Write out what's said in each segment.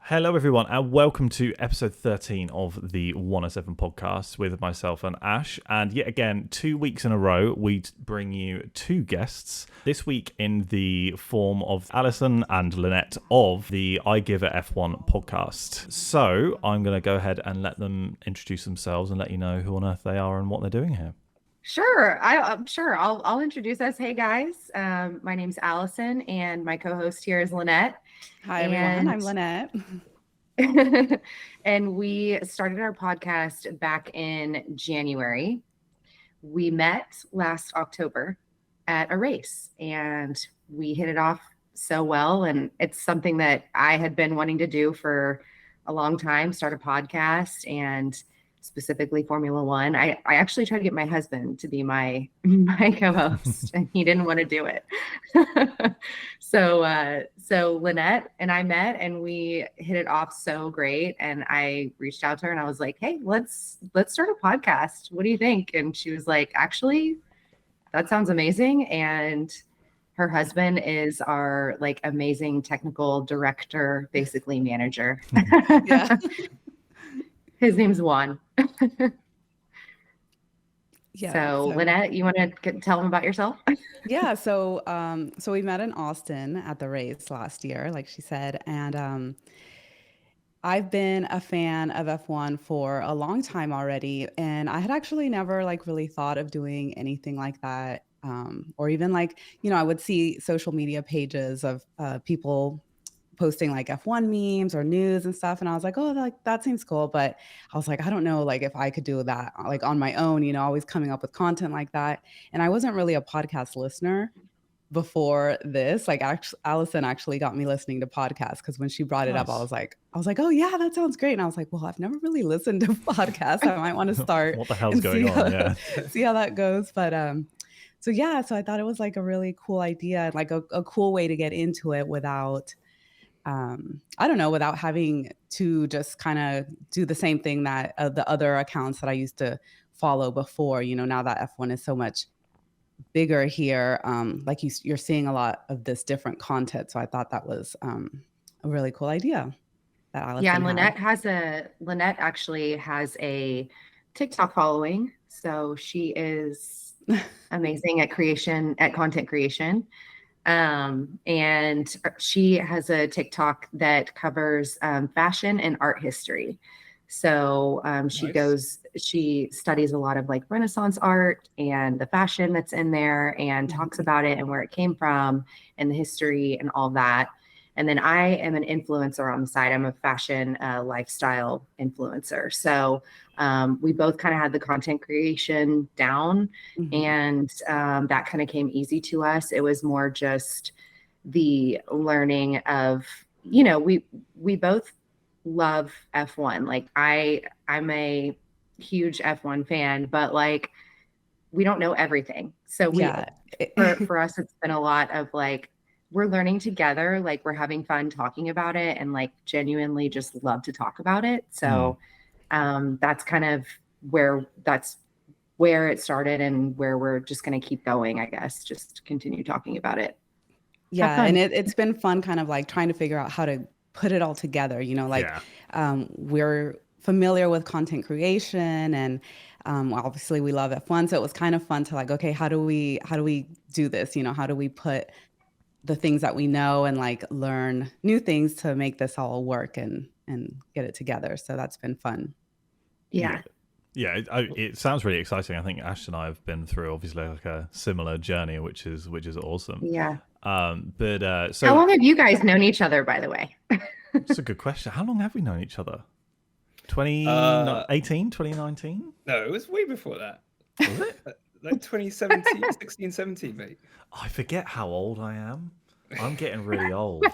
Hello, everyone, and welcome to episode 13 of the 107 Podcast with myself and Ash. And yet again, 2 weeks in a row, we bring you two guests. This week in the form of Allison and Lynnette of the IGAF1 Podcast. So I'm going to go ahead and let them introduce themselves and let you know who on earth they are and what they're doing here. Sure. Sure. I'll introduce us. Hey guys, my name's Allison and my co-host here is Lynnette. Hi everyone, I'm Lynnette. And we started our podcast back in January. We met last October at a race and we hit it off so well. And it's something that I had been wanting to do for a long time, start a podcast, and specifically Formula One. I actually tried to get my husband to be my co-host and he didn't want to do it. So Lynnette and I met and we hit it off so great. And I reached out to her and I was like, hey, let's start a podcast. What do you think? And she was like, actually, that sounds amazing. And her husband is our like amazing technical director, basically manager. Yeah. His name's Juan. Yeah. So Lynnette, you want to tell them about yourself? Yeah. So we met in Austin at the race last year, like she said, and I've been a fan of F1 for a long time already, and I had actually never like really thought of doing anything like that, or even like I would see social media pages of people posting like F1 memes or news and stuff. And I was like, oh, like that seems cool. But I was like, I don't know, like if I could do that like on my own, always coming up with content like that. And I wasn't really a podcast listener before this. Like Allison actually got me listening to podcasts because when she brought it up, I was like, oh yeah, that sounds great. And I was like, well, I've never really listened to podcasts. I might want to start. What the hell's going on? Yeah. See how that goes. But so I thought it was like a really cool idea, like a cool way to get into it without without having to just kind of do the same thing that the other accounts that I used to follow before, now that F1 is so much bigger here, like you're seeing a lot of this different content. So I thought that was a really cool idea that Allison Yeah, and had. Lynnette actually has a TikTok following. So she is amazing at content creation. And she has a TikTok that covers fashion and art history. So Nice. she studies a lot of like Renaissance art and the fashion that's in there and talks about it and where it came from and the history and all that. And then I am an influencer on the side. I'm a fashion lifestyle influencer. So we both kind of had the content creation down, and that kind of came easy to us. It was more just the learning of, we both love F1. Like I'm a huge F1 fan, but like we don't know everything. So for us, it's been a lot of like, we're learning together, like we're having fun talking about it and like genuinely just love to talk about it. So that's kind of where it started and where we're just going to keep going, I guess, just continue talking about it. Yeah. And it's been fun kind of like trying to figure out how to put it all together, we're familiar with content creation and obviously we love F1. So it was kind of fun to like, okay, how do we do this? How do we put the things that we know and like learn new things to make this all work and get it together. So that's been fun. Yeah. Yeah, it sounds really exciting. I think Ash and I have been through obviously like a similar journey, which is awesome. Yeah. But so how long have you guys known each other, by the way? That's a good question. How long have we known each other? 2018, 2019? No, it was way before that. Was it? Like 2017, 16, 17, mate. I forget how old I am. I'm getting really old.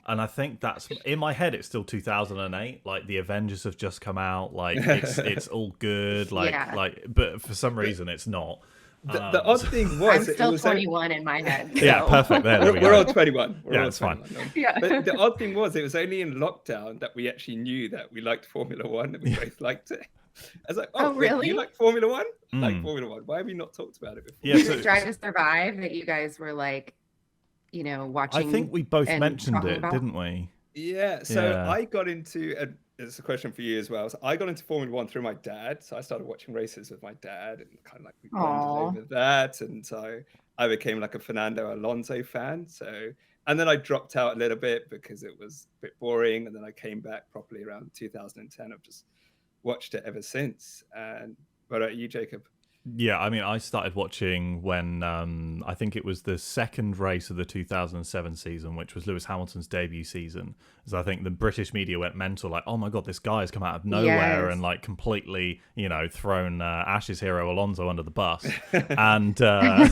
And I think that's in my head, it's still 2008. Like the Avengers have just come out. Like it's all good. But for some reason it's not. The odd thing was I'm still 21 in my head. So. Yeah, perfect. There we go. We're all 21. It's fine. Yeah. But the odd thing was it was only in lockdown that we actually knew that we liked Formula One and we both liked it. I was like, oh really? You like Formula One? Like Formula One. Why have we not talked about it before? Yeah, so Drive to Survive that you guys were like, watching. I think we both mentioned it, didn't we? Yeah, so I got into, it's a question for you as well. So I got into Formula One through my dad. So I started watching races with my dad and kind of like we bonded over that. And so I became like a Fernando Alonso fan. So, and then I dropped out a little bit because it was a bit boring. And then I came back properly around 2010. I've just watched it ever since. And what about you, Jacob? Yeah, I mean, I started watching when I think it was the second race of the 2007 season, which was Lewis Hamilton's debut season. So I think the British media went mental, like, "Oh my God, this guy has come out of nowhere and like completely, thrown Ash's hero Alonso under the bus." and I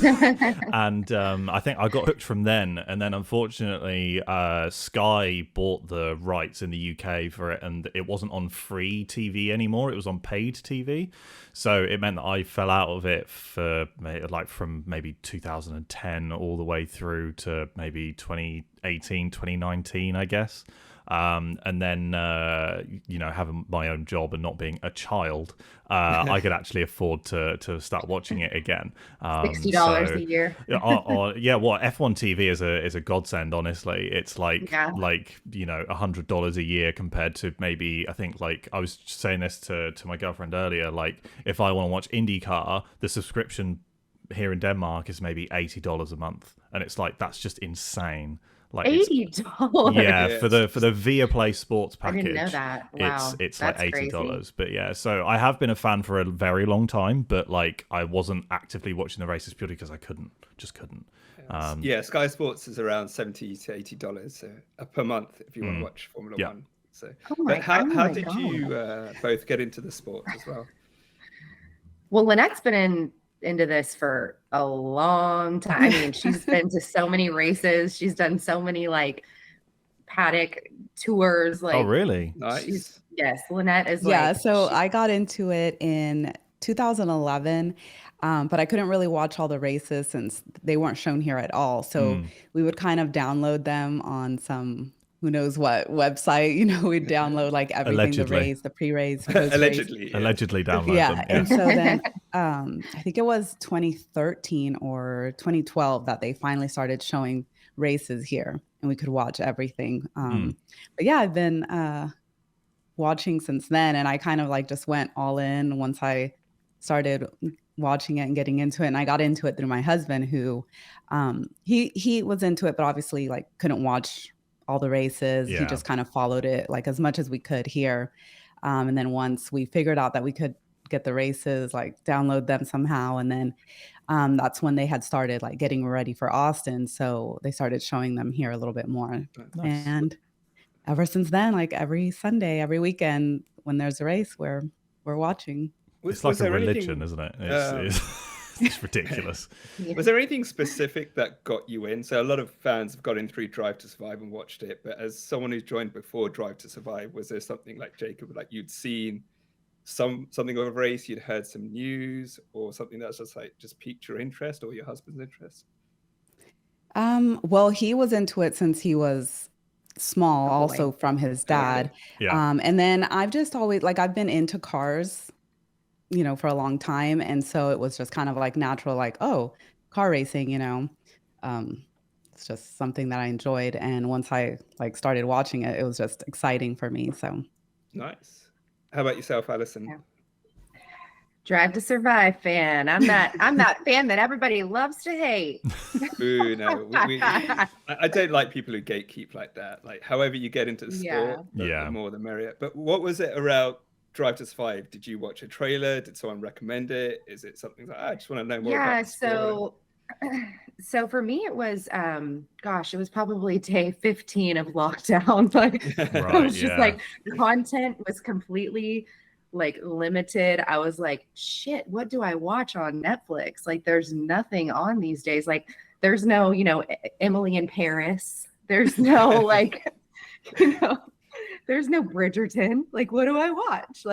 think I got hooked from then. And then unfortunately, Sky bought the rights in the UK for it, and it wasn't on free TV anymore; it was on paid TV. So it meant that I fell out of it for from maybe 2010 all the way through to maybe 2018, 2019, I guess. And then, having my own job and not being a child, I could actually afford to start watching it again. $60 a year. F1 TV is a godsend. Honestly, it's like $100 a year compared to maybe, I think, like I was saying this to my girlfriend earlier. Like if I want to watch IndyCar, the subscription here in Denmark is maybe $80 a month, and it's like that's just insane. Like $80. Yeah, for the Viaplay Sports package. I didn't know that. Wow, it's like $80. Crazy. But yeah, so I have been a fan for a very long time, but like I wasn't actively watching the races purely because I couldn't. Sky Sports is around $70 to $80 per month if you want to watch Formula One. So, how did you both get into the sport as well? Well, Lynnette's been into this for a long time. I mean, she's been to so many races. She's done so many like paddock tours. Like, oh, really? Nice. Yes, Lynnette is. So I got into it in 2011, but I couldn't really watch all the races since they weren't shown here at all. So we would kind of download them on some who knows what website, we'd download like everything, Allegedly. The race, the pre-race, Allegedly download them. Yeah. And so then I think it was 2013 or 2012 that they finally started showing races here and we could watch everything. But yeah, I've been watching since then, and I kind of like just went all in once I started watching it and getting into it. And I got into it through my husband, who he was into it, but obviously like couldn't watch all the races. He just kind of followed it like as much as we could here. And then once we figured out that we could get the races, like download them somehow. And then that's when they had started like getting ready for Austin. So they started showing them here a little bit more. Nice. And ever since then, like every Sunday, every weekend, when there's a race, we're watching. It's like a religion, isn't it? It's ridiculous. Was there anything specific that got you in? So a lot of fans have got in through Drive to Survive and watched it, but as someone who's joined before Drive to Survive, was there something like Jacob, like you'd seen something of a race, you'd heard some news, or something that's just piqued your interest or your husband's interest? Well, he was into it since he was small, also from his dad. And then I've just always I've been into cars, for a long time. And so it was just kind of like natural, like, oh, car racing, it's just something that I enjoyed. And once I started watching it, it was just exciting for me. So nice. How about yourself, Allison? Yeah. Drive to Survive fan. I'm that fan that everybody loves to hate. Ooh, no. I don't like people who gatekeep like that. Like, however you get into the sport, the more the merrier. But what was it around Drive to Survive? Did you watch a trailer? Did someone recommend it? Is it something like, I just want to know more about the sport? So for me, it was, it was probably day 15 of lockdown. It was just content was completely limited. I was like, shit, what do I watch on Netflix? There's nothing on these days. There's no, Emily in Paris. There's no there's no Bridgerton. What do I watch?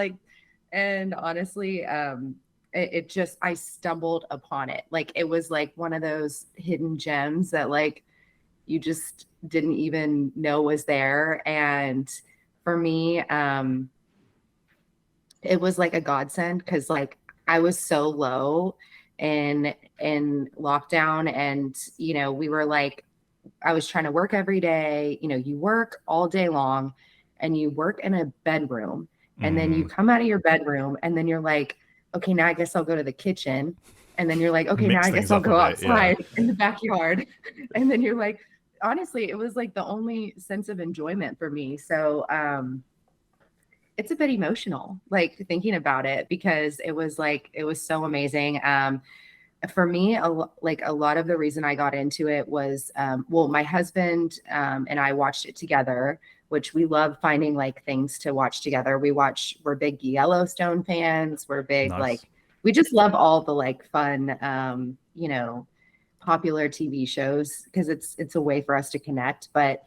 And honestly, I stumbled upon it. It was one of those hidden gems that you just didn't even know was there. And for me, it was a godsend because I was so low in lockdown, and we were I was trying to work every day. You know, you work all day long and you work in a bedroom, and then you come out of your bedroom and then you're like, okay, now I guess I'll go to the kitchen. And then you're like, okay, now Mix I things guess I'll up a go bit, outside in the backyard. And then you're like, honestly, it was like the only sense of enjoyment for me. So it's a bit emotional, like thinking about it, because it was so amazing. For me, a lot of the reason I got into it was, well, my husband and I watched it together, which we love finding like things to watch together. We're big Yellowstone fans. We're big, Nice. like, we just love all the like fun, you know, popular TV shows, because it's a way for us to connect. But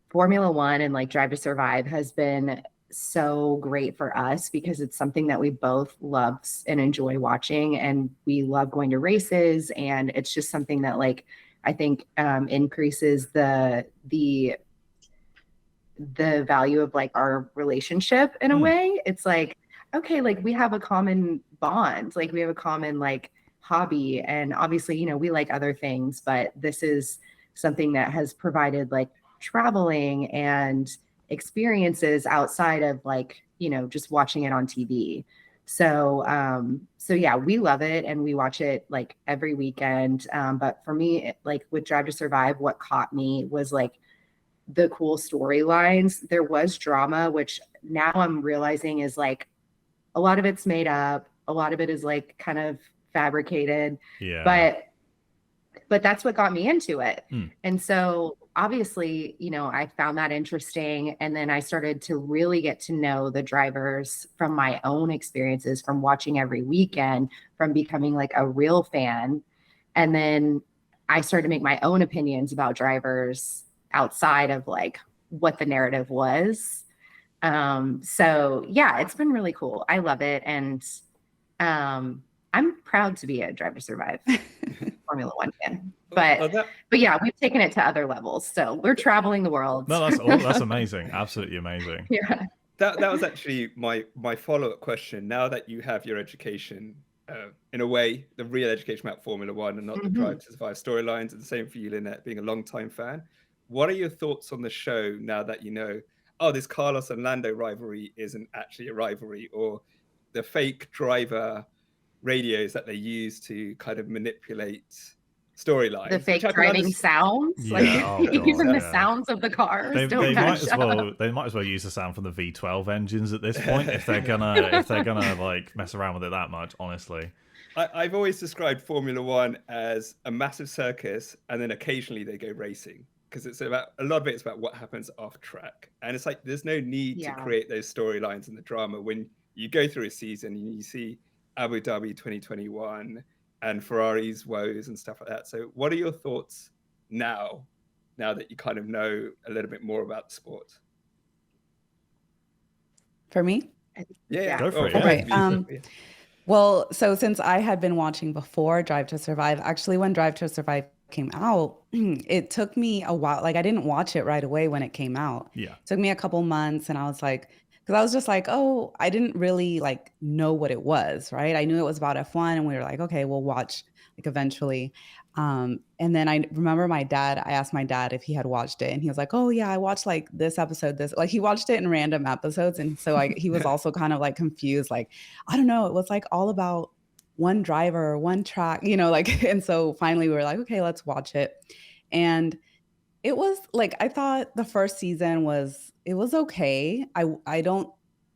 Formula One and like Drive to Survive has been so great for us because it's something that we both love and enjoy watching, and we love going to races, and it's just something that like I think increases the value of like our relationship in a way. It's like, okay, like we have a common bond, like we have a common like hobby, and obviously, you know, we like other things, but this is something that has provided like traveling and experiences outside of like, you know, just watching it on TV. So yeah, we love it and we watch it like every weekend. But for me, like with Drive to Survive, what caught me was like the cool storylines. There was drama, which now I'm realizing is like a lot of it's made up, a lot of it is like kind of fabricated. Yeah. But that's what got me into it. And so obviously, you know, I found that interesting. And then I started to really get to know the drivers from my own experiences, from watching every weekend, from becoming like a real fan. And then I started to make my own opinions about drivers outside of like what the narrative was. So yeah, it's been really cool. I love it. And I'm proud to be a Drive to Survive Formula One fan. But yeah, we've taken it to other levels. So we're traveling the world. No, that's amazing. Absolutely amazing. Yeah. That was actually my follow-up question. Now that you have your education, in a way, the real education about Formula One and not the Drive to Survive storylines, and the same for you, Lynnette, being a long-time fan. What are your thoughts on the show now that you know, oh, this Carlos and Lando rivalry isn't actually a rivalry, or the fake driver radios that they use to kind of manipulate storylines? The fake driving sounds, like even the sounds of the cars. They might as well use the sound from the V12 engines at this point if they're gonna like mess around with it that much. Honestly, I've always described Formula One as a massive circus, and then occasionally they go racing, because it's about a lot of it's about what happens off track, and it's like there's no need to create those storylines and the drama when you go through a season and you see Abu Dhabi 2021 and Ferrari's woes and stuff like that. So what are your thoughts now that you kind of know a little bit more about the sport? For me? Yeah. Go for it. Okay. Well, so since I had been watching before Drive to Survive, actually when Drive to Survive came out, it took me a while. Like I didn't watch it right away when it came out. Yeah. It took me a couple months, and I was like, because I was just like, oh, I didn't really like know what it was, right? I knew it was about F1, and we were like, okay, we'll watch like eventually. And then I remember I asked my dad if he had watched it, and he was like, oh yeah, I watched like this episode, like he watched it in random episodes. And so he was also kind of like confused, like, I don't know, it was like all about one driver, one track, you know, like, and so finally we were like, okay, let's watch it. And it was like, I thought the first season was okay. I don't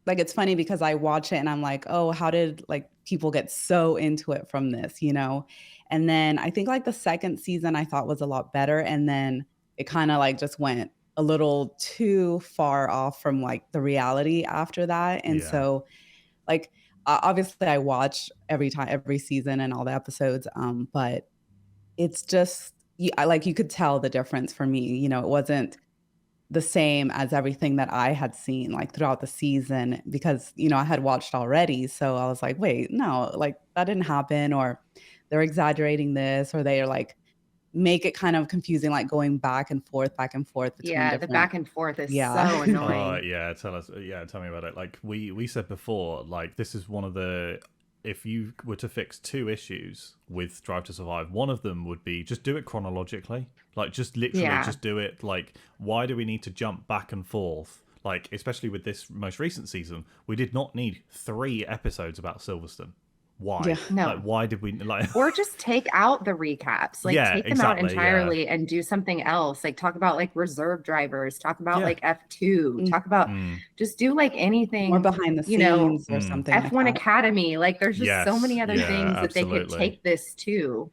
like, it's funny because I watch it and I'm like, oh, how did like people get so into it from this, you know? And then I think like the second season I thought was a lot better. And then it kind of like just went a little too far off from like the reality after that. And so like, obviously I watch every season and all the episodes. But it's just, you could tell the difference for me, you know, it wasn't the same as everything that I had seen like throughout the season, because, you know, I had watched already. So I was like, wait, no, like that didn't happen, or they're exaggerating this, or they are like, make it kind of confusing, like going back and forth between the back and forth is so annoying. Tell me about it. Like we said before, like this is one of the if you were to fix 2 issues with Drive to Survive, one of them would be just do it chronologically. Like, just literally just do it. Like, why do we need to jump back and forth? Like, especially with this most recent season, we did not need 3 episodes about Silverstone. Why? Yeah. No. Like, why did we like? Or just take out the recaps, like take them out entirely and do something else. Like talk about like reserve drivers, talk about like F2, talk about just do like anything more behind the scenes or something. F1 like Academy. Like there's just so many other things that they could take this to.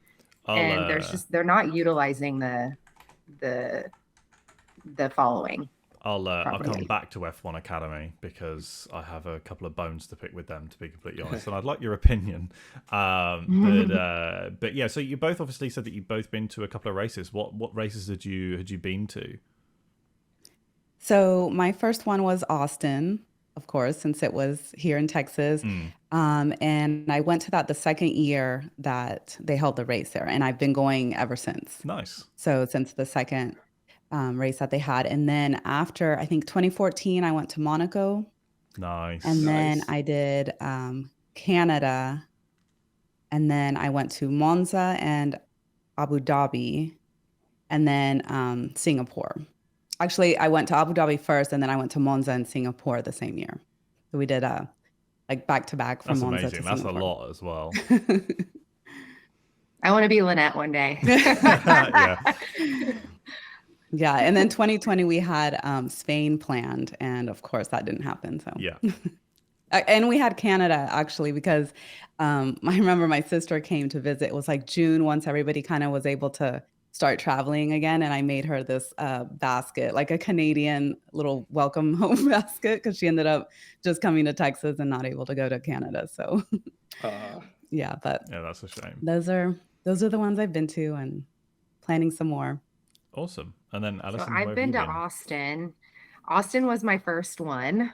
And they're not utilizing the following. I'll come back to F1 Academy because I have a couple of bones to pick with them, to be completely honest, and I'd like your opinion. But yeah, so you both obviously said that you've both been to a couple of races. What races had you been to? So my first one was Austin, of course, since it was here in Texas. And I went to that the second year that they held the race there, and I've been going ever since. Nice. So since the second race that they had. And then after, I think 2014, I went to Monaco. Nice. And then I did Canada. And then I went to Monza and Abu Dhabi. And then Singapore. Actually, I went to Abu Dhabi first, and then I went to Monza and Singapore the same year. So we did like back-to-back from Monza to Singapore. That's a lot as well. I want to be Lynnette one day. Yeah, and then 2020 we had Spain planned, and of course that didn't happen. So yeah, and we had Canada actually because I remember my sister came to visit. It was like June once everybody kind of was able to start traveling again, and I made her this basket, like a Canadian little welcome home basket, because she ended up just coming to Texas and not able to go to Canada. So yeah, but yeah, that's a shame. Those are the ones I've been to, and planning some more. Awesome. And then Allison, so I've been to Austin. Austin was my first one.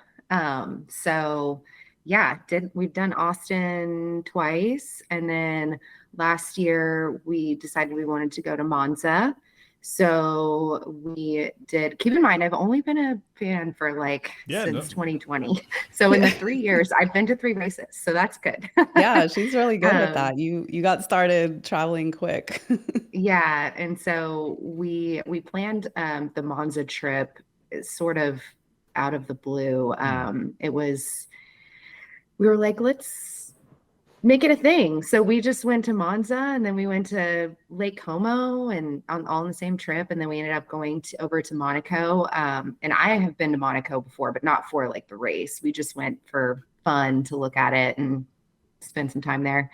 So yeah, we've done Austin twice. And then last year we decided we wanted to go to Monza. So we did. Keep in mind, I've only been a fan for since 2020. So in the 3 years, I've been to 3 races. So that's good. Yeah, she's really good at that. You got started traveling quick. Yeah, and so we planned the Monza trip sort of out of the blue. We were like, let's make it a thing. So we just went to Monza, and then we went to Lake Como, and all on the same trip. And then we ended up going over to Monaco. And I have been to Monaco before, but not for like the race. We just went for fun to look at it and spend some time there.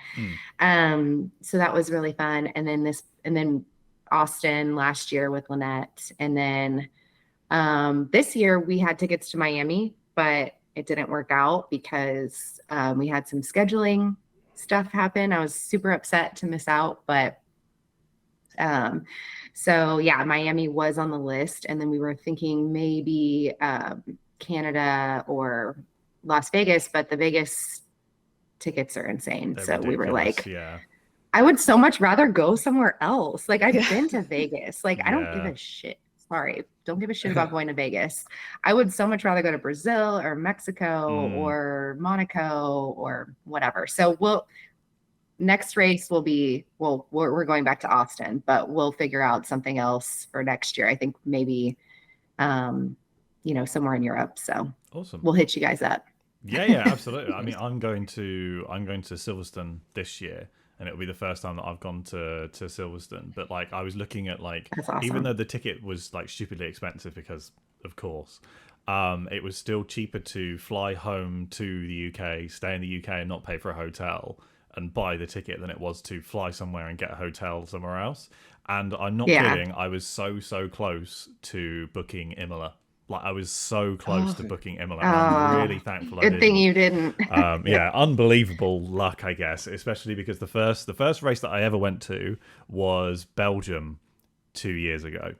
So that was really fun. And then Austin last year with Lynnette. And then this year we had tickets to Miami, but it didn't work out because we had some scheduling stuff happen. I was super upset to miss out, but so yeah, Miami was on the list, and then we were thinking maybe Canada or Las Vegas, but the Vegas tickets are insane. They're so ridiculous. We were like, I would so much rather go somewhere else. Like I've been to Vegas. Like I don't give a shit. Sorry, don't give a shit about going to Vegas. I would so much rather go to Brazil or Mexico or Monaco or whatever. So next race will be, we're going back to Austin, but we'll figure out something else for next year. I think maybe, somewhere in Europe. So awesome. We'll hit you guys up. Yeah, absolutely. I mean, I'm going to Silverstone this year. And it'll be the first time that I've gone to Silverstone. But like I was looking at awesome. Even though the ticket was like stupidly expensive because of course, it was still cheaper to fly home to the UK, stay in the UK and not pay for a hotel and buy the ticket than it was to fly somewhere and get a hotel somewhere else. And I'm not kidding, I was so close to booking Imola. Like I was so close to booking Imola. I'm really thankful. Good thing you didn't. Yeah, unbelievable luck, I guess. Especially because the first race that I ever went to was Belgium 2 years ago,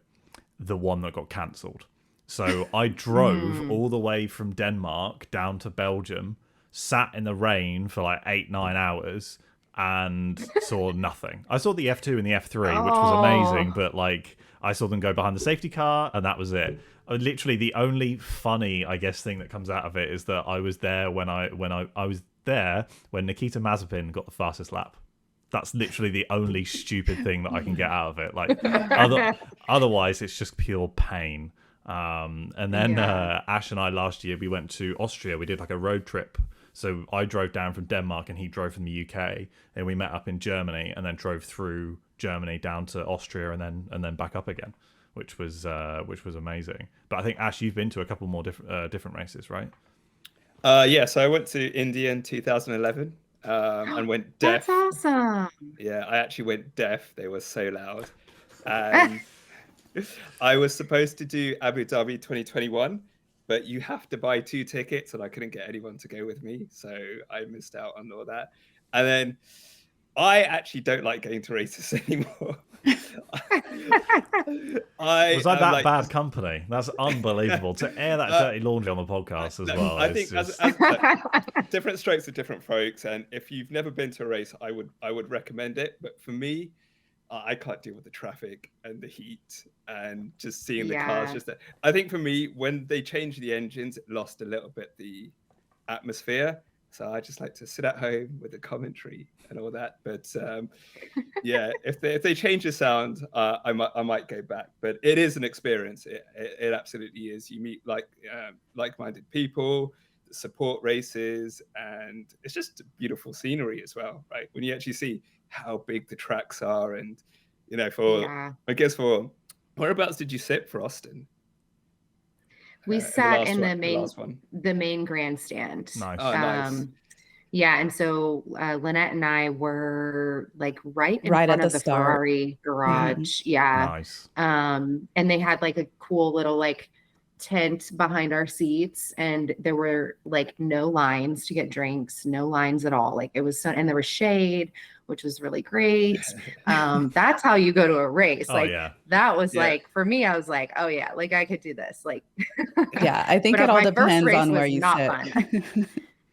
the one that got cancelled. So I drove all the way from Denmark down to Belgium, sat in the rain for like 8-9 hours, and saw nothing. I saw the F2 and the F3, which was amazing, but like I saw them go behind the safety car, and that was it. Literally, the only funny, I guess, thing that comes out of it is that I was there when I was there when Nikita Mazepin got the fastest lap. That's literally the only stupid thing that I can get out of it. Like, otherwise, it's just pure pain. And then Ash and I last year, we went to Austria. We did like a road trip. So I drove down from Denmark and he drove from the UK, and we met up in Germany and then drove through Germany down to Austria and then back up again, which was amazing. But I think Ash, you've been to a couple more different races, right? Yeah. So I went to India in 2011 and went deaf. That's awesome. Yeah, I actually went deaf. They were so loud. And I was supposed to do Abu Dhabi 2021, but you have to buy 2 tickets, and I couldn't get anyone to go with me, so I missed out on all that. And then I actually don't like going to races anymore. Was I that bad company? That's unbelievable. To air that dirty laundry on the podcast as well. I think as different strokes for different folks, and if you've never been to a race, I would recommend it. But for me, I can't deal with the traffic and the heat and just seeing the cars. I think for me, when they changed the engines, it lost a little bit the atmosphere. So I just like to sit at home with the commentary and all that. But yeah, if they change the sound, I might go back. But it is an experience. It absolutely is. You meet like-minded people, support races, and it's just beautiful scenery as well, right? When you actually see how big the tracks are, and I guess for whereabouts did you sit for Austin? We sat in the main grandstand. Nice. Oh, nice. Yeah, and so Lynnette and I were like right in Right front at of the the start. Ferrari garage. Yeah. Nice. And they had like a cool little like tent behind our seats, and there were like no lines to get drinks, no lines at all. Like it was and there was shade, which was really great. That's how you go to a race. That was like, for me, I was like, oh yeah, like I could do this. Like, yeah, I think it all depends on where you sit.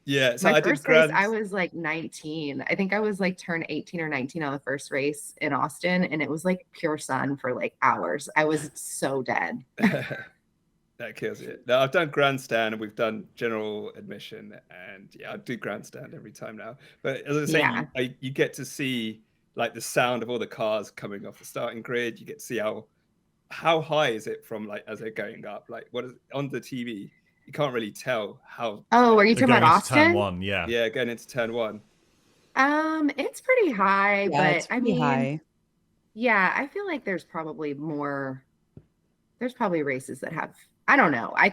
Yeah, so my first race, I was like 19. I think I was like turned 18 or 19 on the first race in Austin, and it was like pure sun for like hours. I was so dead. That kills it. Now I've done grandstand and we've done general admission, and yeah, I do grandstand every time now. But as I was saying, you get to see like the sound of all the cars coming off the starting grid. You get to see how high is it from like as they're going up. Like what is on the TV? You can't really tell how. Oh, are you talking about Austin? Turn 1, yeah. Yeah, going into turn 1. It's pretty high, but it's pretty high. Yeah, I feel like there's probably races that have. I don't know. I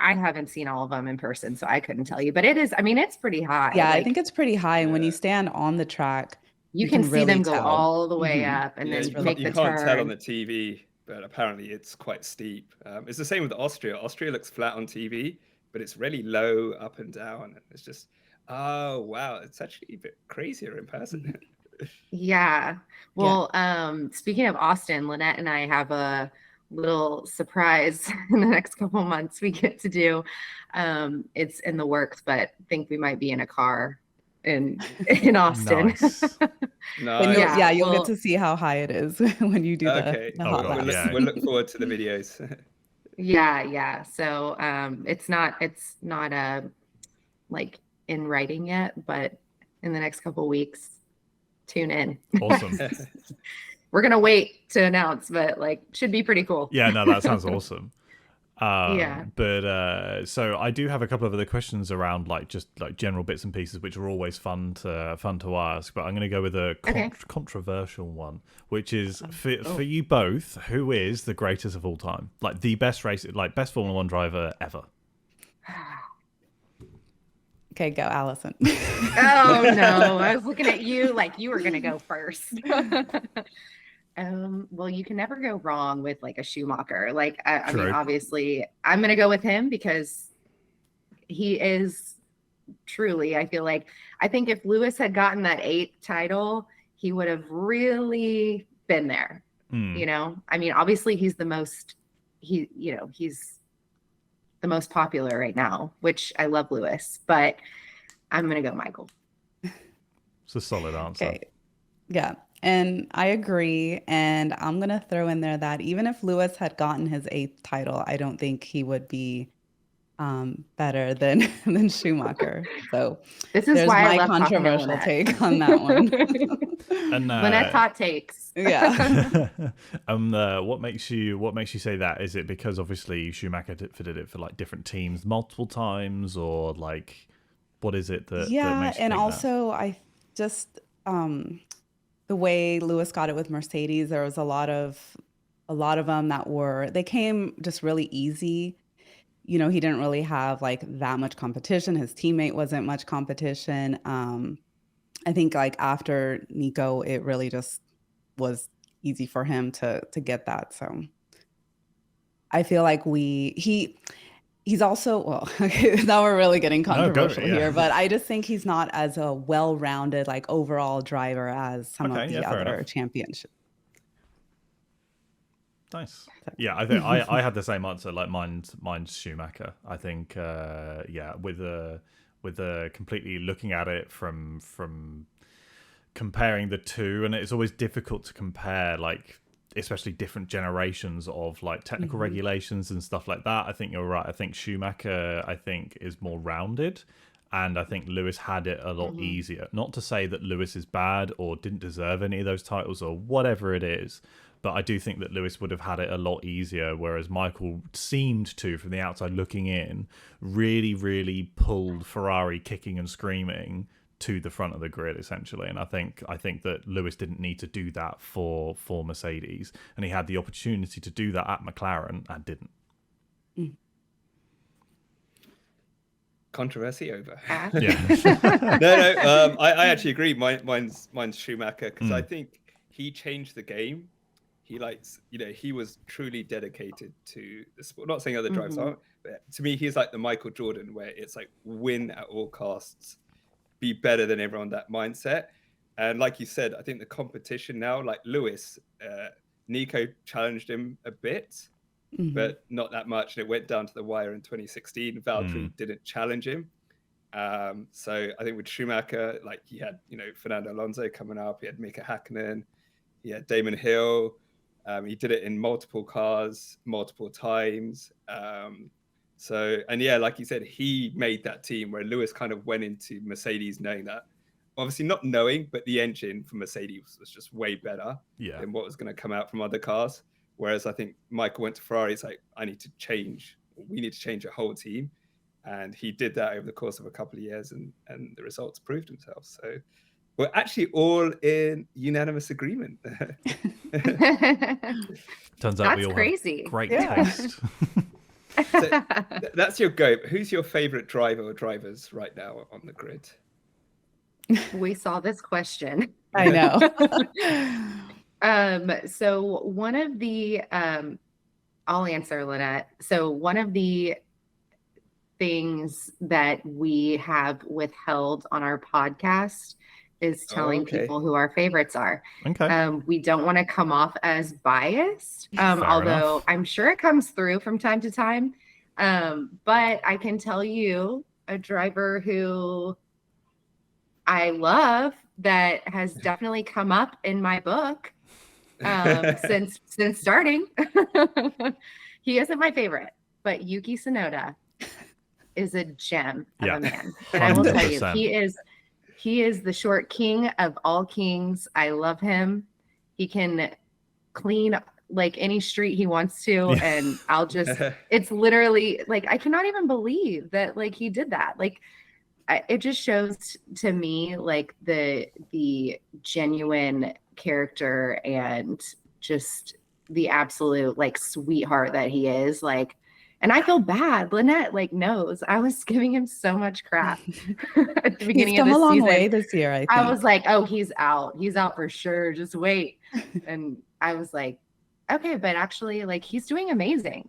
haven't seen all of them in person, so I couldn't tell you. But it is. I mean, it's pretty high. Yeah, I think it's pretty high. And when you stand on the track, you can see really them tell. go all the way up, and then make the turn. You can't tell on the TV, but apparently it's quite steep. It's the same with Austria. Austria looks flat on TV, but it's really low up and down. And it's just, oh wow, it's actually a bit crazier in person. Yeah. Well, speaking of Austin, Lynnette and I have a little surprise in the next couple of months we get to do. It's in the works, but I think we might be in a car in Austin. Nice. Nice. You'll get to see how high it is when you do the hot laps. We'll look forward to the videos. Yeah. So it's not like in writing yet, but in the next couple of weeks, tune in. Awesome. We're going to wait to announce, but like should be pretty cool. Yeah, no, that sounds awesome. Yeah. But so I do have a couple of other questions around like just like general bits and pieces, which are always fun to ask. But I'm going to go with a controversial one, which is for you both, who is the greatest of all time? Like the best race, like best Formula One driver ever. Okay, go, Allison. Oh no, I was looking at you like you were going to go first. Well, you can never go wrong with like a Schumacher. Like, I mean, obviously, I'm going to go with him because he is truly, I think if Lewis had gotten that 8th title, he would have really been there. You know, I mean, obviously he's the most popular right now, which I love Lewis, but I'm going to go Michael. It's a solid answer. Okay. Yeah. And I agree. And I'm going to throw in there that even if Lewis had gotten his 8th title, I don't think he would be better than than Schumacher. So This is there's why I my love talking to controversial Lynnette. take on that one. And Lynnette's hot takes. Yeah. what makes you say that? Is it because obviously Schumacher did it for like different teams multiple times, or like what is it that Yeah, that makes you and think also I just the way Lewis got it with Mercedes, there was a lot of them they came just really easy. You know, he didn't really have like that much competition. His teammate wasn't much competition. I think like after Nico, it really just was easy for him to get that. So I feel like he's also, well, now we're really getting No, go for controversial it, yeah. here, but I just think he's not as a well-rounded like overall driver as some Okay, of the yeah, fair other enough. championships. Nice. Yeah, I think I had the same answer. Like mine's Schumacher. I think yeah, with a completely looking at it from comparing the two, and it's always difficult to compare, like especially different generations of like technical regulations and stuff like that. I think you're right. I think Schumacher is more rounded, and I think Lewis had it a lot easier. Not to say that Lewis is bad or didn't deserve any of those titles or whatever it is, but I do think that Lewis would have had it a lot easier, whereas Michael seemed to, from the outside looking in, really, really pulled Ferrari kicking and screaming to the front of the grid, essentially. And I think that Lewis didn't need to do that for Mercedes, and he had the opportunity to do that at McLaren and didn't. Controversy over. Yeah. No, I actually agree. Mine's Schumacher, because I think he changed the game. He he was truly dedicated to the sport. Not saying other drivers aren't, but to me, he's like the Michael Jordan, where it's like win at all costs, be better than everyone, that mindset. And like you said, I think the competition now, like Lewis, Nico challenged him a bit, but not that much. And it went down to the wire in 2016. Valtteri didn't challenge him. So I think with Schumacher, like he had, Fernando Alonso coming up, he had Mika Hakkinen, he had Damon Hill. He did it in multiple cars, multiple times. And yeah, like you said, he made that team where Lewis kind of went into Mercedes knowing that, obviously not knowing, but the engine for Mercedes was just way better than what was going to come out from other cars. Whereas I think Michael went to Ferrari, it's like, we need to change a whole team. And he did that over the course of a couple of years, and the results proved themselves. So we're actually all in unanimous agreement. Turns out we all crazy. have great taste. So that's your go. Who's your favorite driver or drivers right now on the grid? We saw this question. I know. So one of the, I'll answer, Lynnette. So one of the things that we have withheld on our podcast is telling people who our favorites are. Okay. We don't want to come off as biased, although enough. I'm sure it comes through from time to time. But I can tell you a driver who I love that has definitely come up in my book since starting. He isn't my favorite, but Yuki Tsunoda is a gem of a man. And I will tell you, 100%. he is the short king of all kings. I love him. He can clean like any street he wants to, and I'll just, it's literally like, I cannot even believe that like he did that. Like it just shows to me like the genuine character and just the absolute like sweetheart that he is. Like, and I feel bad. Lynnette like knows I was giving him so much crap at the beginning of the season. He's come a long way this year, I think. I was like, oh, he's out for sure. Just wait. And I was like, okay, but actually like he's doing amazing.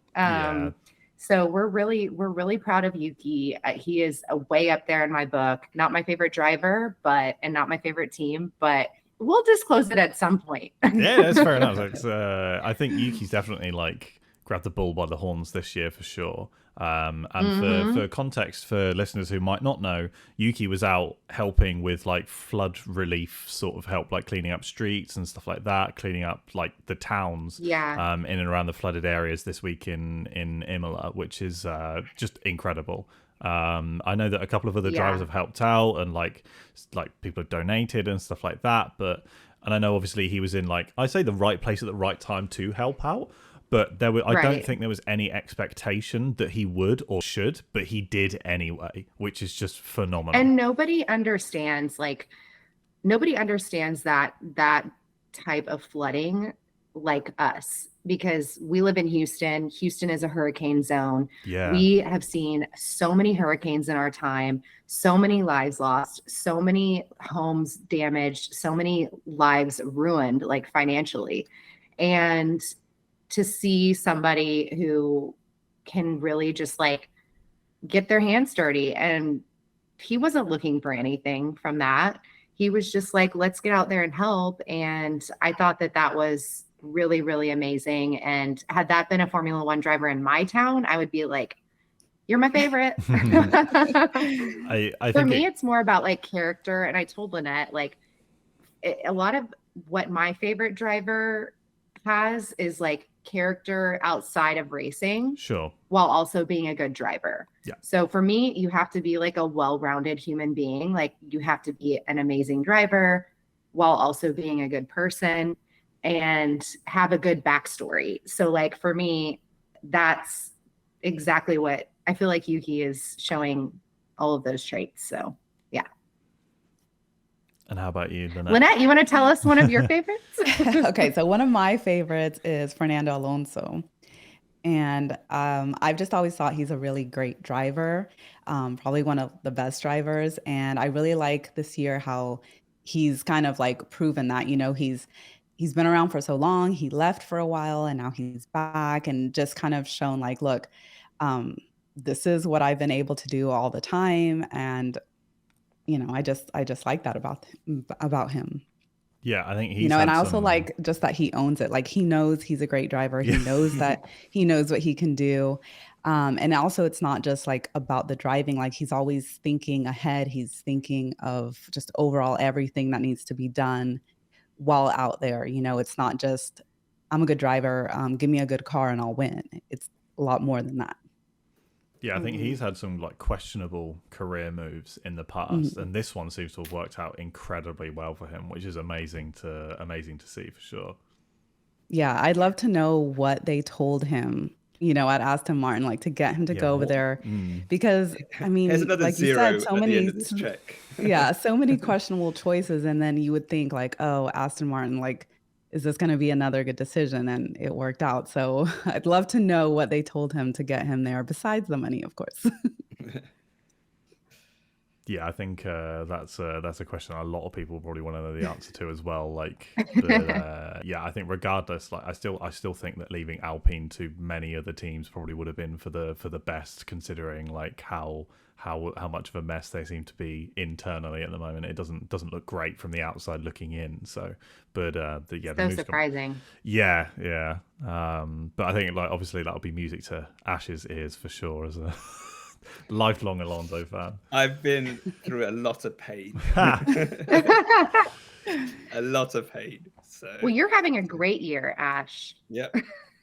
So we're really proud of Yuki. He is way up there in my book. Not my favorite driver, and not my favorite team, but we'll disclose it at some point. Yeah, that's fair enough. It's, I think Yuki's definitely like grabbed the bull by the horns this year for sure. And for context, for listeners who might not know, Yuki was out helping with like flood relief sort of help, like cleaning up streets and stuff like that, cleaning up like the towns in and around the flooded areas this week in Imola, which is just incredible. I know that a couple of other drivers have helped out, and like people have donated and stuff like that. And I know obviously he was in like, I say, the right place at the right time to help out. But I don't think there was any expectation that he would or should, but he did anyway, which is just phenomenal. And nobody understands that type of flooding like us, because we live in Houston. Houston is a hurricane zone. Yeah. We have seen so many hurricanes in our time, so many lives lost, so many homes damaged, so many lives ruined, like financially. And to see somebody who can really just like get their hands dirty, and he wasn't looking for anything from that. He was just like, let's get out there and help. And I thought that was really, really amazing. And had that been a Formula One driver in my town, I would be like, you're my favorite. I For me, it's more about like character. And I told Lynnette, like a lot of what my favorite driver has is like character outside of racing, sure, while also being a good driver. Yeah. So for me, you have to be like a well-rounded human being. Like you have to be an amazing driver while also being a good person and have a good backstory. So like for me, that's exactly what I feel like Yuki is showing, all of those traits. So yeah. And how about you, Lynnette? Lynnette, you want to tell us one of your favorites? Okay, so one of my favorites is Fernando Alonso. And I've just always thought he's a really great driver, probably one of the best drivers. And I really like this year how he's kind of like proven that, he's been around for so long. He left for a while and now he's back, and just kind of shown like, look, this is what I've been able to do all the time. And I just like that about him. Yeah, I think he's and I also like just that he owns it. Like he knows he's a great driver. He knows that he knows what he can do. And also it's not just like about the driving. Like he's always thinking ahead. He's thinking of just overall everything that needs to be done while out there. It's not just, I'm a good driver. Give me a good car and I'll win. It's a lot more than that. Yeah, I think he's had some like questionable career moves in the past, and this one seems to have worked out incredibly well for him, which is amazing to see for sure. Yeah, I'd love to know what they told him, at Aston Martin, like to get him to go over there, because I mean, like you said, so many, so many questionable choices, and then you would think like, oh, Aston Martin, like, is this going to be another good decision? And it worked out. So I'd love to know what they told him to get him there, besides the money, of course. Yeah, I think that's a question a lot of people probably want to know the answer to as well. Like, I think regardless, like I still think that leaving Alpine to many other teams probably would have been for the best, considering like how much of a mess they seem to be internally at the moment. It doesn't look great from the outside looking in. So, but so surprising. Yeah. But I think like obviously that'll be music to Ash's ears for sure as a lifelong Alonso fan. I've been through a lot of pain. A lot of pain. So. Well, you're having a great year, Ash. Yep.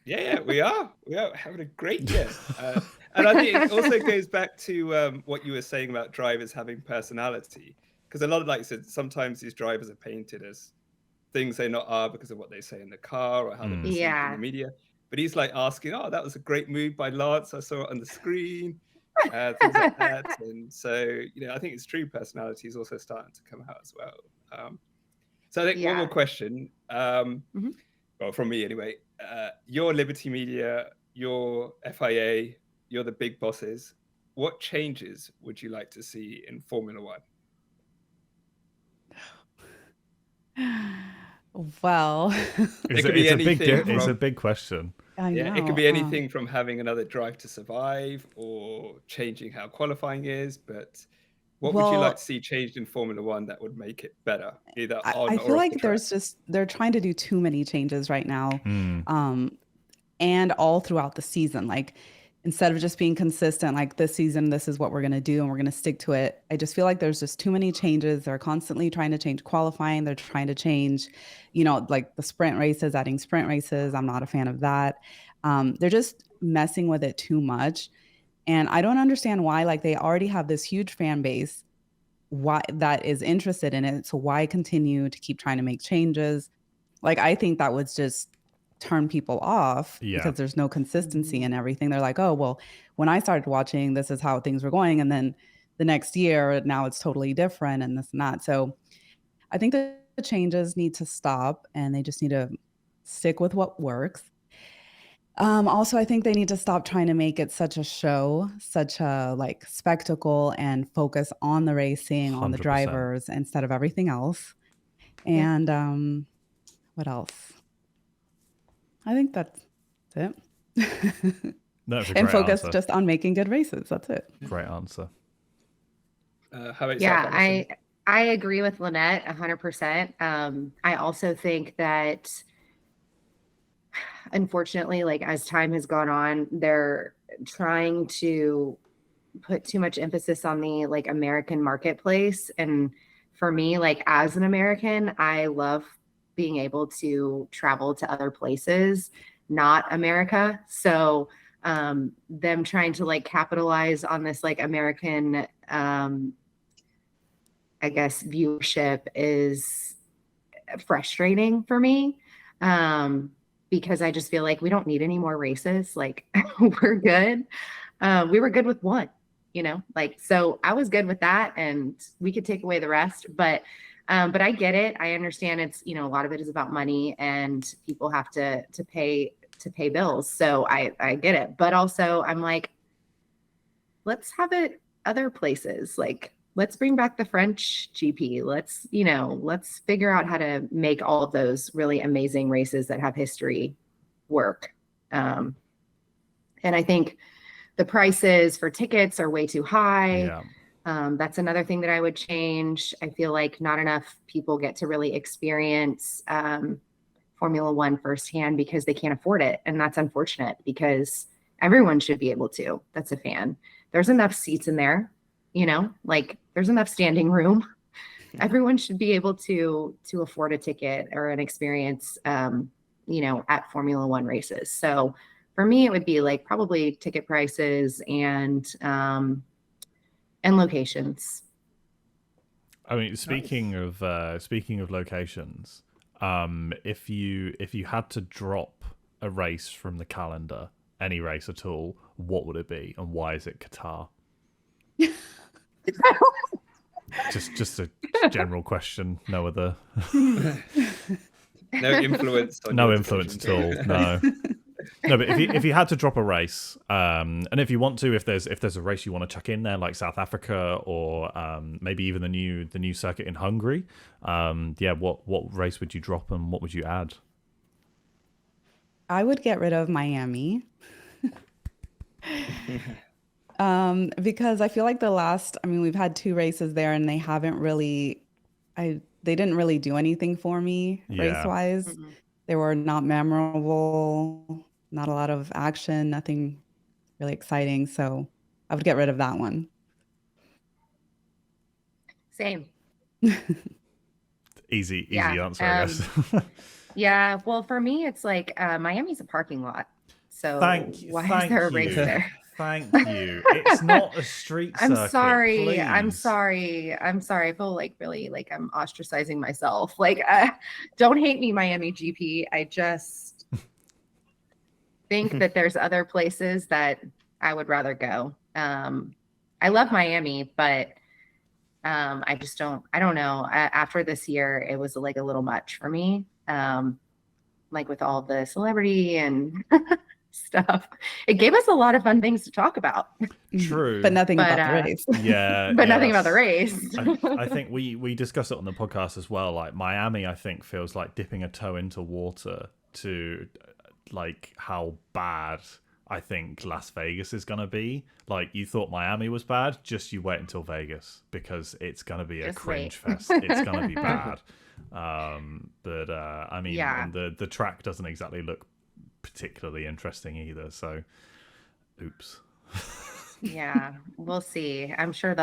Yeah, we are having a great year. And I think it also goes back to what you were saying about drivers having personality. Because a lot of, like I said, sometimes these drivers are painted as things they not are because of what they say in the car or how they're perceived in the media. But he's like asking, oh, that was a great move by Lance. I saw it on the screen. Things like that. And so, I think his true personality is also starting to come out as well. So I think one more question. Well, from me anyway. Your Liberty Media, your FIA, you're the big bosses. What changes would you like to see in Formula One? Well, it's a big question. It could be anything from having another drive to survive or changing how qualifying is. But what would you like to see changed in Formula One that would make it better? Either on or I feel off like the track? they're trying to do too many changes right now, and all throughout the season. Like instead of just being consistent, like this season, this is what we're going to do and we're going to stick to it. I just feel like there's just too many changes. They're constantly trying to change qualifying. They're trying to change, like the sprint races, adding sprint races. I'm not a fan of that. They're just messing with it too much. And I don't understand why, like they already have this huge fan base why that is interested in it. So why continue to keep trying to make changes? Like, I think that would just turn people off because there's no consistency in everything. They're like, oh, well, when I started watching, this is how things were going. And then the next year, now it's totally different and this and that. So I think that the changes need to stop and they just need to stick with what works. Also, I think they need to stop trying to make it such a show, such a like spectacle, and focus on the racing, on the 100%. drivers instead of everything else. And what else? I think that's it. That's a and great focus answer. just on making good races. That's it. Great answer. How about yourself, Yeah, Allison? I agree with Lynnette 100%. I also think that unfortunately, like as time has gone on, they're trying to put too much emphasis on the like American marketplace. And for me, like as an American, I love being able to travel to other places, not America. So them trying to like capitalize on this like American I guess viewership is frustrating for me. Because I just feel like we don't need any more races. Like we're good. We were good with one, like, so I was good with that and we could take away the rest, but I get it. I understand it's, a lot of it is about money and people have to pay bills. So I get it. But also I'm like, let's have it other places. Like, let's bring back the French GP. Let's figure out how to make all of those really amazing races that have history work. And I think the prices for tickets are way too high. That's another thing that I would change. I feel like not enough people get to really experience Formula One firsthand because they can't afford it. And that's unfortunate because everyone should be able to. That's a fan. There's enough seats in there. Like there's enough standing room. Everyone should be able to afford a ticket or an experience, at Formula One races. So for me, it would be like probably ticket prices and locations. I mean, speaking of locations, if you had to drop a race from the calendar, any race at all, what would it be, and why is it Qatar? just a general question. No other. No influence. No influence at all. No. No, but if you had to drop a race, and if you want to, if there's a race you want to chuck in there, like South Africa or maybe even the new circuit in Hungary, what race would you drop and what would you add? I would get rid of Miami. Because I feel like we've had 2 races there and they haven't really, they didn't really do anything for me race-wise. Mm-hmm. They were not memorable, not a lot of action, nothing really exciting. So I would get rid of that one. Same. Easy answer, I guess. Yeah. Well, for me, it's like Miami's a parking lot. So why is there a race there? Thank you. It's not a street circuit. I'm sorry. Please. I'm sorry. I feel like really like I'm ostracizing myself. Like, don't hate me, Miami GP. I just think that there's other places that I would rather go. I love Miami, but I don't know. After this year, it was like a little much for me. Like with all the celebrity and stuff. It gave us a lot of fun things to talk about. True. But nothing about the race. Yeah. But nothing about the race. I think we discussed it on the podcast as well. Like Miami, I think feels like dipping a toe into water to like how bad I think Las Vegas is going to be. Like you thought Miami was bad, just you wait until Vegas because it's going to be a cringe fest. It's going to be bad. I mean, and the track doesn't exactly look particularly interesting either. So oops. Yeah, we'll see. I'm sure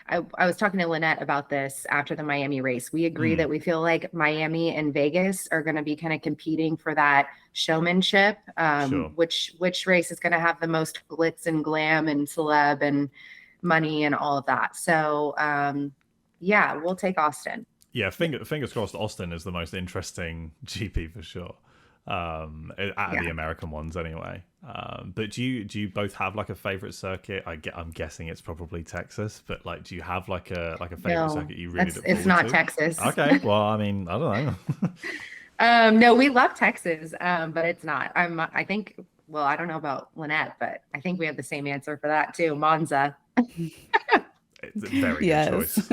I was talking to Lynnette about this after the Miami race. We agree that we feel like Miami and Vegas are going to be kind of competing for that showmanship. Sure. Which race is going to have the most glitz and glam and celeb and money and all of that. So yeah, we'll take Austin. Yeah, fingers crossed. Austin is the most interesting GP for sure. Out of the American ones anyway. But do you both have like a favorite circuit? I'm guessing it's probably Texas, but like, do you have like a favorite circuit you really look forward it's not to? Texas. Okay, well, I mean, I don't know. No, we love Texas, but it's not. I think, well, I don't know about Lynnette, but I think we have the same answer for that too. Monza. It's a very good choice.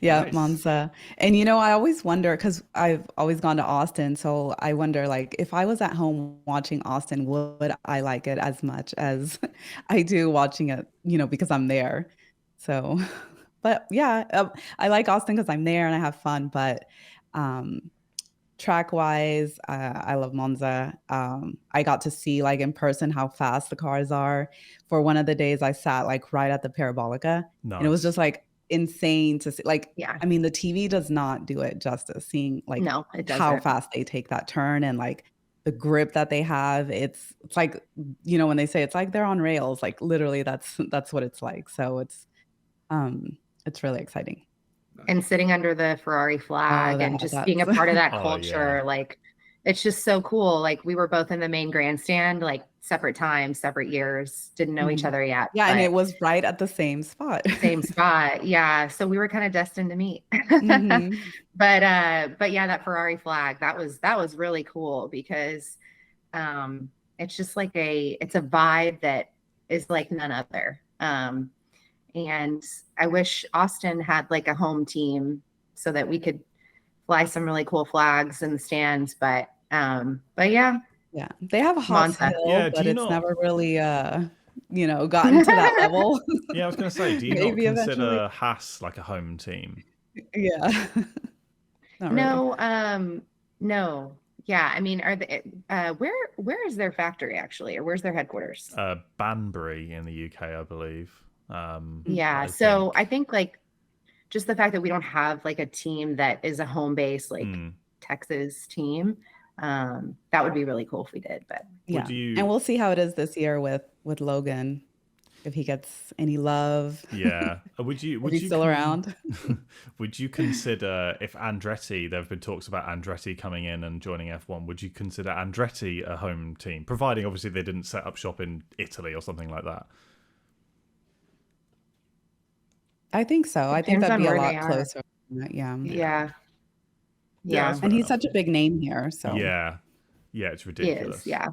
Yeah, Nice. Monza. And you know, I always wonder because I've always gone to Austin, so I wonder like if I was at home watching Austin, would I like it as much as I do watching it, you know, because I'm there. So, but yeah, I like Austin because I'm there and I have fun, but track wise, I love Monza. I got to see like in person how fast the cars are. For one of the days I sat like right at the Parabolica, and it was Nice. just like insane to see. Like, Yeah. I mean, the TV does not do it justice seeing like No, it how doesn't. fast they take that turn and like the grip that they have. It's like, you know, when they say it's like they're on rails, like literally that's what it's like. So it's really exciting. And sitting under the Ferrari flag and just being a that's part of that Oh, culture, yeah. like it's just so cool. Like we were both in the main grandstand, like separate times, separate years, didn't know each Mhm. other yet. Yeah, and it but was right at the same spot. same spot. Yeah. So we were kind of destined to meet. Mhm. But yeah, that Ferrari flag, that was really cool because it's just like it's a vibe that is like none other. And I wish Austin had like a home team so that we could fly some really cool flags in the stands. But yeah, Yeah, they have a Haas Monza. Hill, Yeah, do but you it's not? never really, you know, gotten to that level. Yeah, I was going to say, do you not Maybe eventually. consider Haas like a home team? Yeah. Not really. No. Yeah, I mean, are they where is their factory actually, or where's their headquarters? Banbury in the UK, I believe. Yeah, I so think. I think like just the fact that we don't have like a team that is a home base like Texas team, that would be really cool if we did. But Yeah. you- And we'll see how it is this year with Logan, if he gets any love. Yeah. Would you Is he still around? Would you consider if Andretti, there have been talks about Andretti coming in and joining F1, would you consider Andretti a home team, providing obviously they didn't set up shop in Italy or something like that? I think so. I think Depends that'd on be a where lot they are. closer. Yeah. yeah. that's fair And he's enough. such a big name here, so. Yeah. Yeah, it's He ridiculous. is, yeah.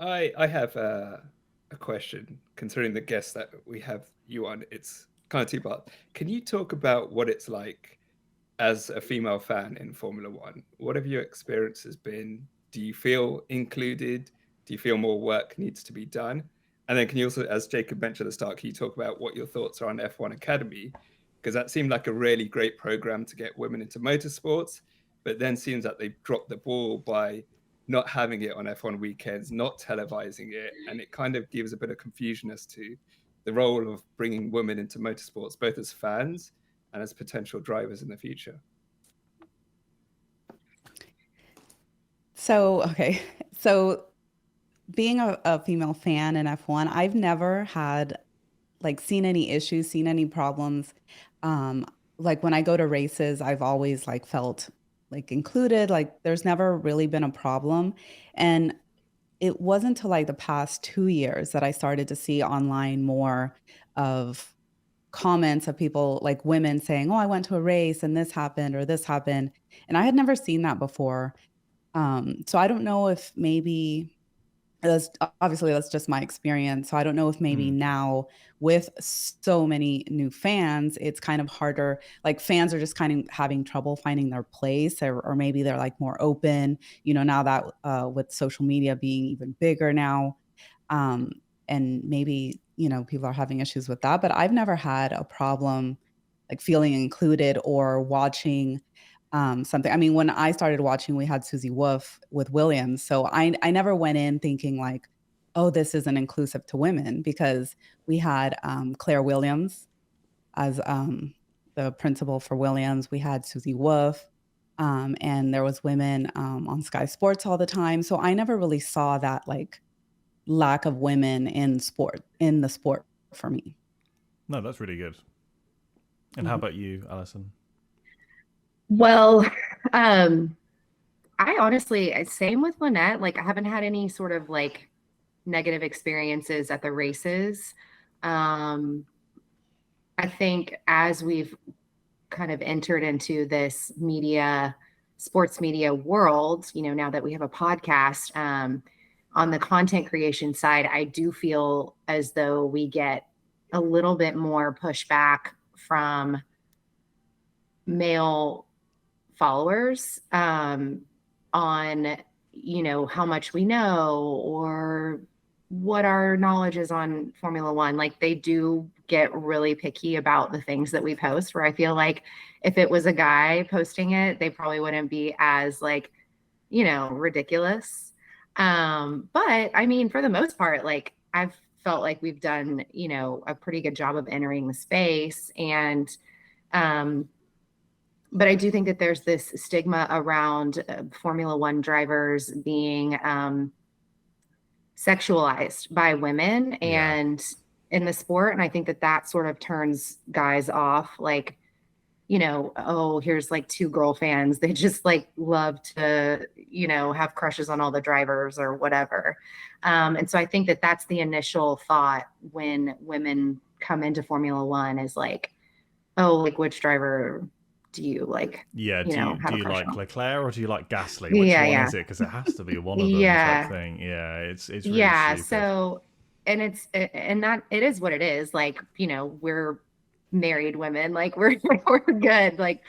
I have a question considering the guest that we have you on. It's kind of two-part. Can you talk about what it's like as a female fan in Formula One? What have your experiences been? Do you feel included? Do you feel more work needs to be done? And then can you also, as Jacob mentioned at the start, can you talk about what your thoughts are on F1 Academy? Because that seemed like a really great program to get women into motorsports, but then seems that they've dropped the ball by not having it on F1 weekends, not televising it. And it kind of gives a bit of confusion as to the role of bringing women into motorsports, both as fans and as potential drivers in the future. So being a female fan in F1, I've never had like seen any issues, seen any problems. Like when I go to races, I've always like felt like included, like there's never really been a problem. And it wasn't until like the past 2 years that I started to see online more of comments of people like women saying, oh, I went to a race and this happened or this happened. And I had never seen that before. So I don't know if maybe that's just my experience. So I don't know if maybe now with so many new fans, it's kind of harder. Like fans are just kind of having trouble finding their place, or maybe they're like more open, you know, now that with social media being even bigger now. And maybe, you know, people are having issues with that, but I've never had a problem like feeling included or watching something. I mean, when I started watching, we had Susie Wolf with Williams. So I never went in thinking like, oh, this isn't inclusive to women, because we had Claire Williams as the principal for Williams. We had Susie Wolf, and there was women on Sky Sports all the time. So I never really saw that like lack of women in the sport for me. No, that's really good. And how about you, Allison? Well, I honestly, same with Lynnette. Like, I haven't had any sort of like negative experiences at the races. I think as we've kind of entered into this sports media world, now that we have a podcast, on the content creation side, I do feel as though we get a little bit more pushback from male followers on how much we know or what our knowledge is on Formula One. Like, they do get really picky about the things that we post, where I feel like if it was a guy posting it, they probably wouldn't be as like, ridiculous. But I mean, for the most part, like, I've felt like we've done, a pretty good job of entering the space. And, but I do think that there's this stigma around Formula One drivers being sexualized by women and in the sport. And I think that sort of turns guys off. Like, oh, here's like two girl fans. They just like love to, have crushes on all the drivers or whatever. And so I think that that's the initial thought when women come into Formula One is like, oh, like, which driver do you like? Yeah, do you like on? Leclerc or do you like Gasly? Which one is it? Because it has to be one of them. Type thing. Yeah, it's really stupid. So, and it is what it is. Like, we're married women. Like, we're good. Like,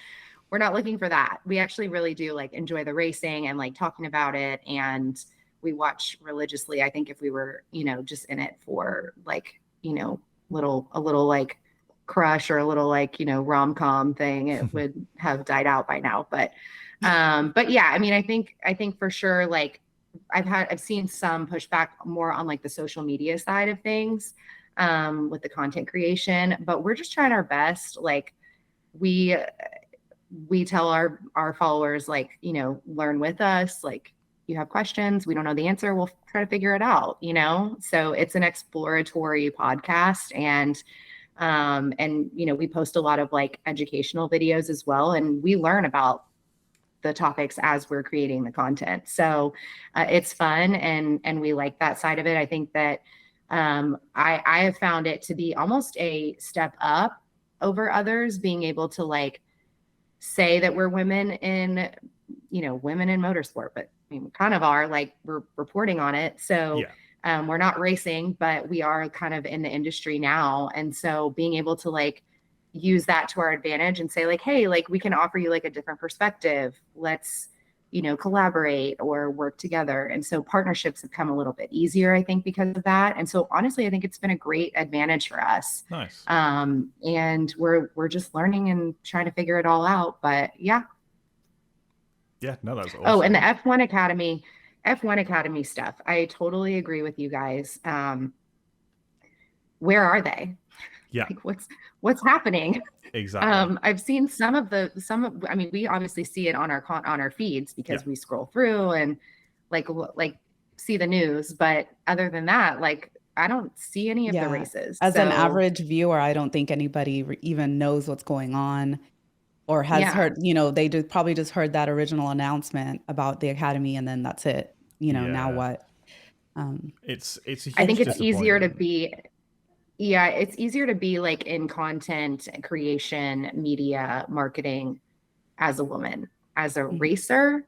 we're not looking for that. We actually really do like enjoy the racing and like talking about it, and we watch religiously. I think if we were, just in it for like, a little like crush or a little like, rom-com thing, it would have died out by now. But yeah, I mean, I think for sure, like, I've seen some pushback more on like the social media side of things, with the content creation, but we're just trying our best. Like, we tell our followers, like, learn with us. Like, you have questions, we don't know the answer, we'll try to figure it out, so it's an exploratory podcast. And we post a lot of like educational videos as well, and we learn about the topics as we're creating the content. So it's fun, and we like that side of it. I think that I have found it to be almost a step up over others, being able to like say that we're women in motorsport, but I mean, we kind of are, like, we're reporting on it. So we're not racing, but we are kind of in the industry now. And so being able to like use that to our advantage and say like, hey, like, we can offer you like a different perspective. Let's, collaborate or work together. And so partnerships have come a little bit easier, I think, because of that. And so honestly, I think it's been a great advantage for us. Nice. And we're just learning and trying to figure it all out. But yeah. Yeah, no, that's awesome. Oh, and the F1 Academy stuff. I totally agree with you guys. Where are they? Yeah. Like, what's happening? Exactly. I've seen I mean, we obviously see it on our feeds because we scroll through and like see the news. But other than that, like, I don't see any of the races. As an average viewer, I don't think anybody even knows what's going on or has heard, they probably just heard that original announcement about the Academy, and then that's it. Now what? It's a huge I think it's easier to be. Yeah, it's easier to be like in content creation, media, marketing as a woman, as a racer.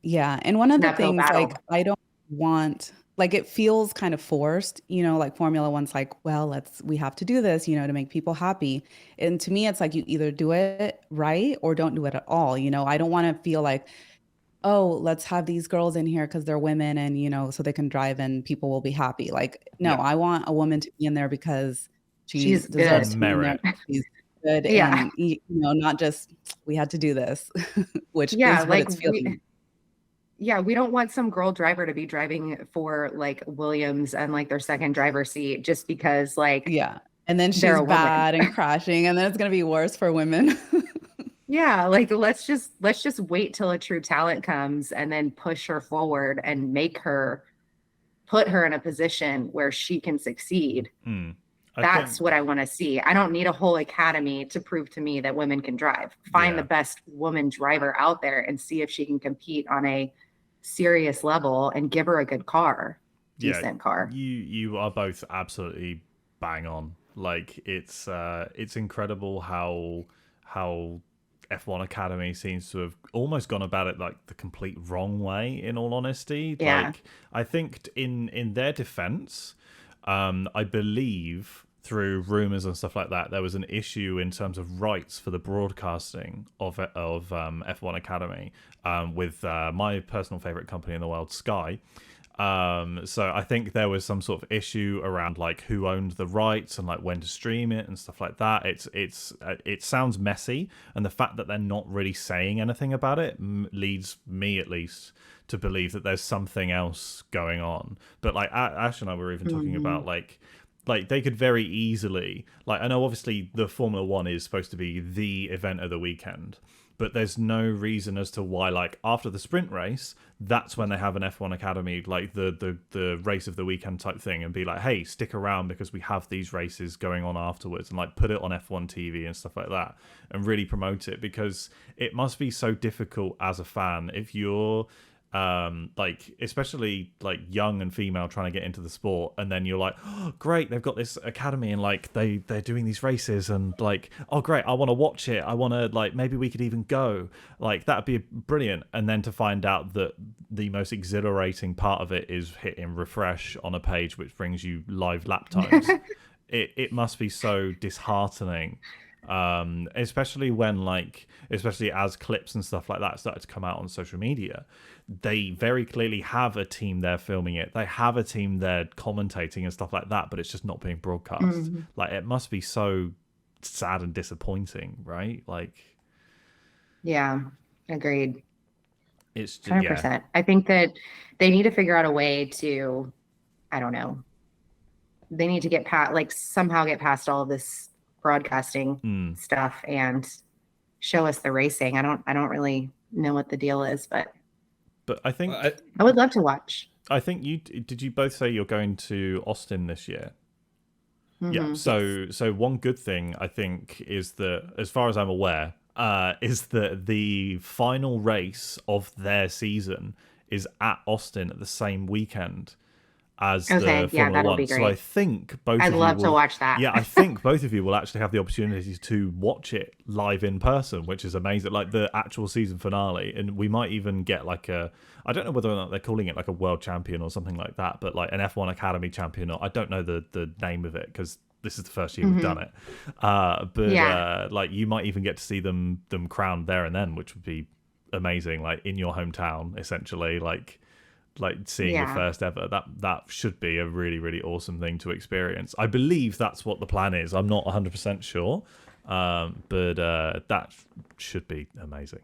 Yeah. And one of the things, like, I don't want, like, it feels kind of forced, like Formula One's like, well, we have to do this, to make people happy. And to me, it's like, you either do it right or don't do it at all. I don't want to feel like, oh, let's have these girls in here because they're women and, so they can drive and people will be happy. Like, no, I want a woman to be in there because she deserves merit. She's good. Yeah. And, not just, we had to do this, which is what it's feeling. we don't want some girl driver to be driving for like Williams and like their second driver seat just because like and then she's bad and crashing, and then it's gonna be worse for women. Yeah, like let's just wait till a true talent comes and then push her forward and put her in a position where she can succeed. That's what I want to see. I don't need a whole academy to prove to me that women can drive. Find the best woman driver out there and see if she can compete on a serious level and give her a good car, decent car. You are both absolutely bang on. Like it's incredible how F1 Academy seems to have almost gone about it like the complete wrong way, in all honesty. Like I think in their defense, I believe through rumors and stuff like that, there was an issue in terms of rights for the broadcasting of F1 Academy with my personal favorite company in the world, Sky. So I think there was some sort of issue around like who owned the rights and like when to stream it and stuff like that. It sounds messy, and the fact that they're not really saying anything about it leads me at least to believe that there's something else going on. But like Ash and I were even talking about like they could very easily, like, I know obviously the Formula One is supposed to be the event of the weekend, but there's no reason as to why, like, after the sprint race, that's when they have an F1 Academy, like the race of the weekend type thing, and be like, hey, stick around because we have these races going on afterwards, and like put it on F1 TV and stuff like that, and really promote it, because it must be so difficult as a fan if you're like, especially like young and female trying to get into the sport, and then you're like, oh great, they've got this academy and like they're doing these races, and like, oh great, I want to watch it, I want to, like, maybe we could even go, like that'd be brilliant. And then to find out that the most exhilarating part of it is hitting refresh on a page which brings you live lap times. it must be so disheartening, especially when, like, especially as clips and stuff like that started to come out on social media. They very clearly have a team there filming it, they have a team there commentating and stuff like that, but it's just not being broadcast. Like, it must be so sad and disappointing, right? Like, yeah, agreed. It's just, 100%. I think that they need to figure out a way to, I don't know, they need to get past, like, somehow get past all of this broadcasting stuff and show us the racing. I don't really know what the deal is, but I think I would love to watch. I think did you both say you're going to Austin this year? Yeah. So one good thing I think is that, as far as I'm aware, is that the final race of their season is at Austin at the same weekend as the Formula One. So I think both I'd love to watch that. Yeah, I think both of you will actually have the opportunity to watch it live in person, which is amazing. Like the actual season finale, and we might even get like I don't know whether or not they're calling it like a world champion or something like that, but like an F1 Academy champion, or I don't know the name of it because this is the first year we've done it. But like you might even get to see them crowned there and then, which would be amazing. Like in your hometown, essentially, like seeing your first ever. That should be a really, really awesome thing to experience. I believe that's what the plan is. I'm not 100% sure, but that should be amazing.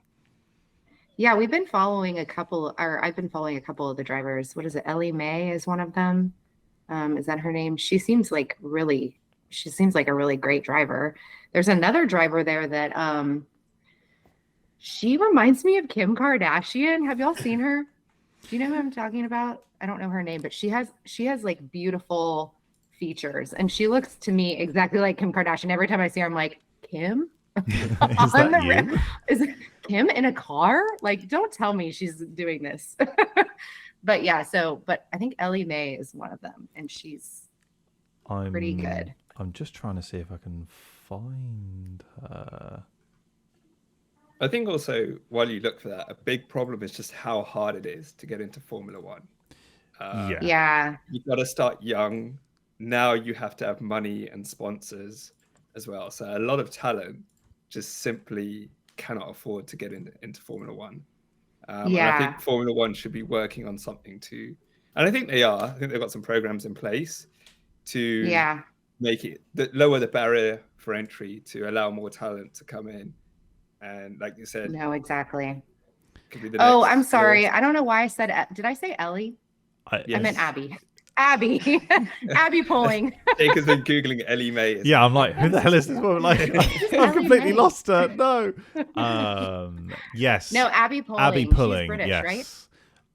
Yeah, we've been following I've been following a couple of the drivers. What is it? Ellie Mae is one of them. Is that her name? She seems like a really great driver. There's another driver there that she reminds me of Kim Kardashian. Have y'all seen her? Do you know who I'm talking about? I don't know her name, but she has like beautiful features, and she looks to me exactly like Kim Kardashian. Every time I see her, I'm like, Kim? Is that you? Is it Kim in a car? Like, don't tell me she's doing this. But yeah, but I think Ellie Mae is one of them, and she's pretty good. I'm just trying to see if I can find her. I think also, while you look for that, a big problem is just how hard it is to get into Formula One. Yeah. You've got to start young. Now you have to have money and sponsors as well. So a lot of talent just simply cannot afford to get into Formula One. And I think Formula One should be working on something and I think they are. I think they've got some programs in place to make it lower the barrier for entry, to allow more talent to come in. And like you said, no, exactly. Could be the Oh, next I'm sorry. George. I don't know why I said. Did I say Ellie? I Yes. meant Abby. Abby. Abby Pulling. Jake has been googling Ellie Mae. Yeah, I'm like, who the hell is this woman? Like, I've completely May. lost her. No. Yes. No, Abby Pulling. Abby Pulling. She's British, Yes.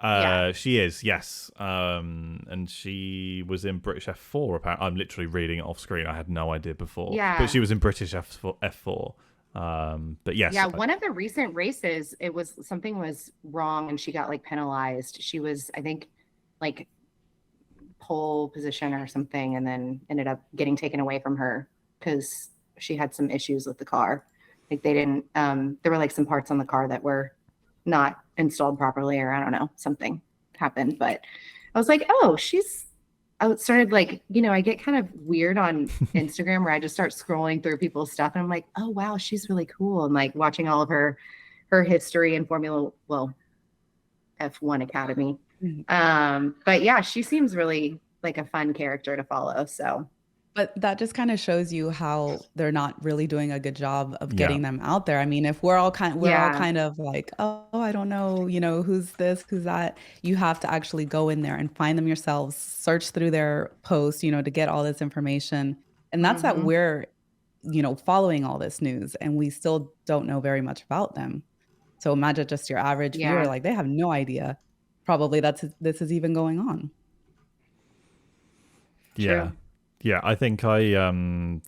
right? She is, yes. And she was in British F4, apparently. I'm literally reading it off screen. I had no idea before. Yeah. But she was in British F4. But yes. Yeah, one of the recent races, something was wrong and she got like penalized. She was, I think, like pole position or something, and then ended up getting taken away from her because she had some issues with the car. Like they didn't, there were like some parts on the car that were not installed properly, or I don't know, something happened. But I was like, oh, I started like, I get kind of weird on Instagram where I just start scrolling through people's stuff and I'm like, oh wow, she's really cool. And like watching all of her history in F1 Academy. But yeah, she seems really like a fun character to follow. So But that just kind of shows you how they're not really doing a good job of getting them out there. I mean, if we're all kind of like, oh, I don't know, who's this, who's that. You have to actually go in there and find them yourselves, search through their posts, to get all this information. And that's that we're, following all this news and we still don't know very much about them. So imagine just your average viewer, like they have no idea probably this is even going on. Yeah. True. Yeah, I think I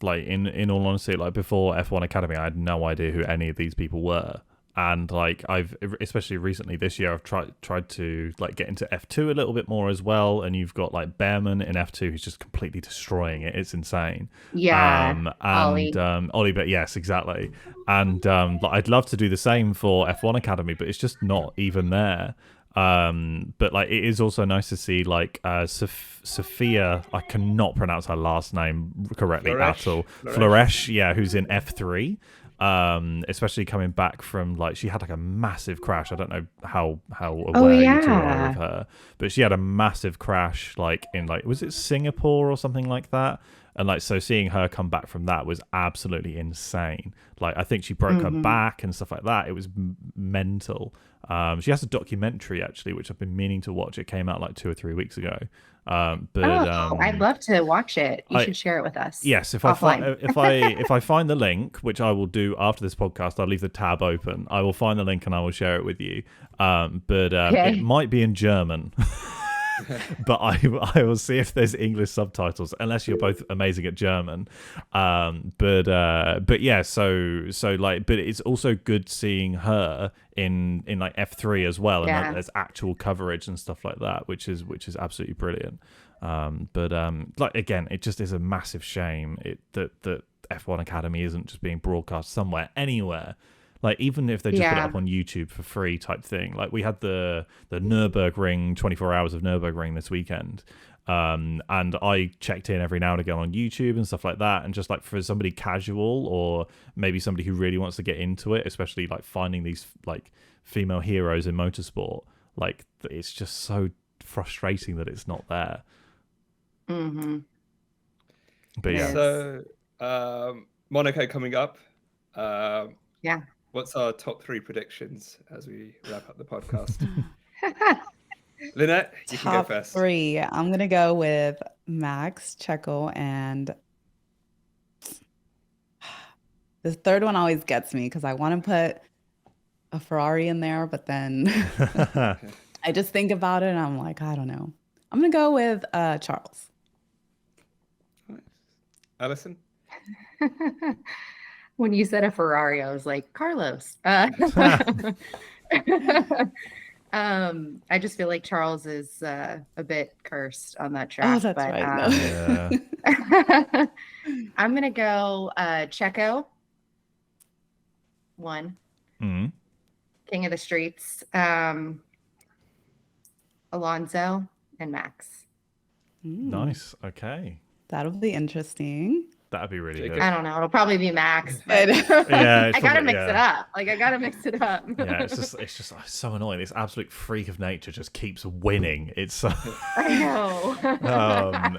like in all honesty, like before F1 Academy, I had no idea who any of these people were, and like I've especially recently this year I've tried to like get into F2 a little bit more as well, and you've got like Behrman in F2 who's just completely destroying it. It's insane. Yeah, and Ollie. Ollie, but yes, exactly. And like I'd love to do the same for F1 Academy, but it's just not even there. But like it is also nice to see like Sophia, I cannot pronounce her last name correctly at all. Floresh, yeah, who's in F3. Especially coming back from like she had like a massive crash. I don't know how aware you two are of her, but she had a massive crash like in like, was it Singapore or something like that? And like, so seeing her come back from that was absolutely insane. Like, I think she broke her back and stuff like that. It was mental. She has a documentary actually, which I've been meaning to watch. It came out like 2 or 3 weeks ago. I'd love to watch it. You should share it with us. Yes, if offline. if I find the link, which I will do after this podcast, I'll leave the tab open. I will find the link and I will share it with you. It might be in German. But I will see if there's English subtitles, unless you're both amazing at German. But yeah, so like, but it's also good seeing her in like F3 as well, and like, there's actual coverage and stuff like that, which is absolutely brilliant. Like again, it just is a massive shame that F1 Academy isn't just being broadcast somewhere, anywhere. Like, even if they just put it up on YouTube for free type thing. Like, we had the Nürburgring, 24 hours of Nürburgring this weekend. And I checked in every now and again on YouTube and stuff like that. And just like for somebody casual, or maybe somebody who really wants to get into it, especially like finding these like female heroes in motorsport, like it's just so frustrating that it's not there. Mm-hmm. But yeah. So Monaco coming up. Yeah. What's our top 3 predictions as we wrap up the podcast? Lynnette, you can go first. Top 3. I'm going to go with Max, Checo, and the third one always gets me because I want to put a Ferrari in there, but then I just think about it and I'm like, I don't know. I'm going to go with Charles. Nice. Allison? When you said a Ferrari, I was like, Carlos. I just feel like Charles is a bit cursed on that track. Oh, that's right. I'm going to go Checo. 1. Mm-hmm. King of the Streets. Alonso and Max. Nice. Okay. That'll be interesting. That'd be really good. I don't know. It'll probably be Max. But yeah, I gotta mix it up. Like I gotta mix it up. Yeah, it's just so annoying. This absolute freak of nature just keeps winning. It's I know.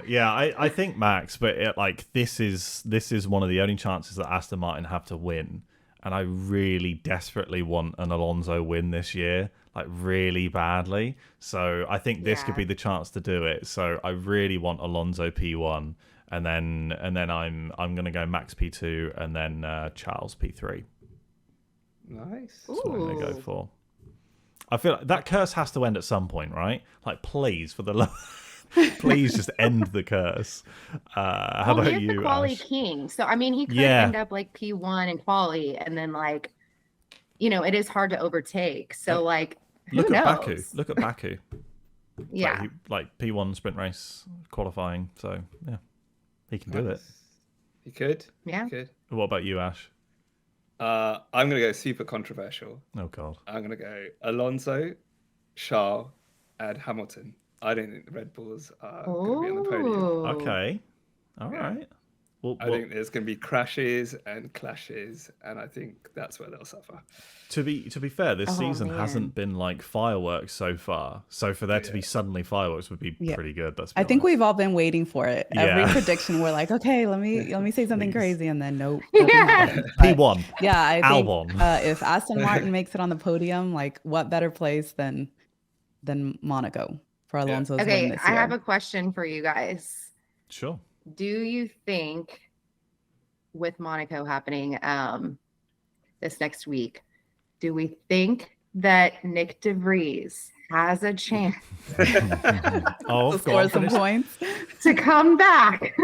Yeah, I think Max, but this is one of the only chances that Aston Martin have to win. and I really desperately want an Alonso win this year, like really badly. So I think this could be the chance to do it. So I really want Alonso P1, and then I'm going to go Max P2, and then Charles P3. Nice. That's what I'm going to go for. I feel like that curse has to end at some point, right? Like, please, for the love. Please just end the curse. How about you, the quali Ash? king. So, I mean, he could end up like P1 and quali, and then like, it is hard to overtake. So, like, who knows? Look at Baku. Yeah. Like P1 sprint race qualifying. So, yeah, he can do it. He could. Yeah. He could. What about you, Ash? I'm going to go super controversial. Oh, God. I'm going to go Alonso, Charles, and Hamilton. I don't think the Red Bulls are going to be on the podium. Okay. All right. Well, I think there's going to be crashes and clashes, and I think that's where they'll suffer. To be fair, this season hasn't been like fireworks so far. So for there to be suddenly fireworks would be pretty good. I think we've all been waiting for it. Every prediction, we're like, okay, let me say something crazy, and then nope. P1. Yeah, I think Albon. If Aston Martin makes it on the podium, like what better place than Monaco for Alonso's win this year? I have a question for you guys. Sure. Do you think, with Monaco happening this next week, do we think that Nick DeVries has a chance to score some points to come back?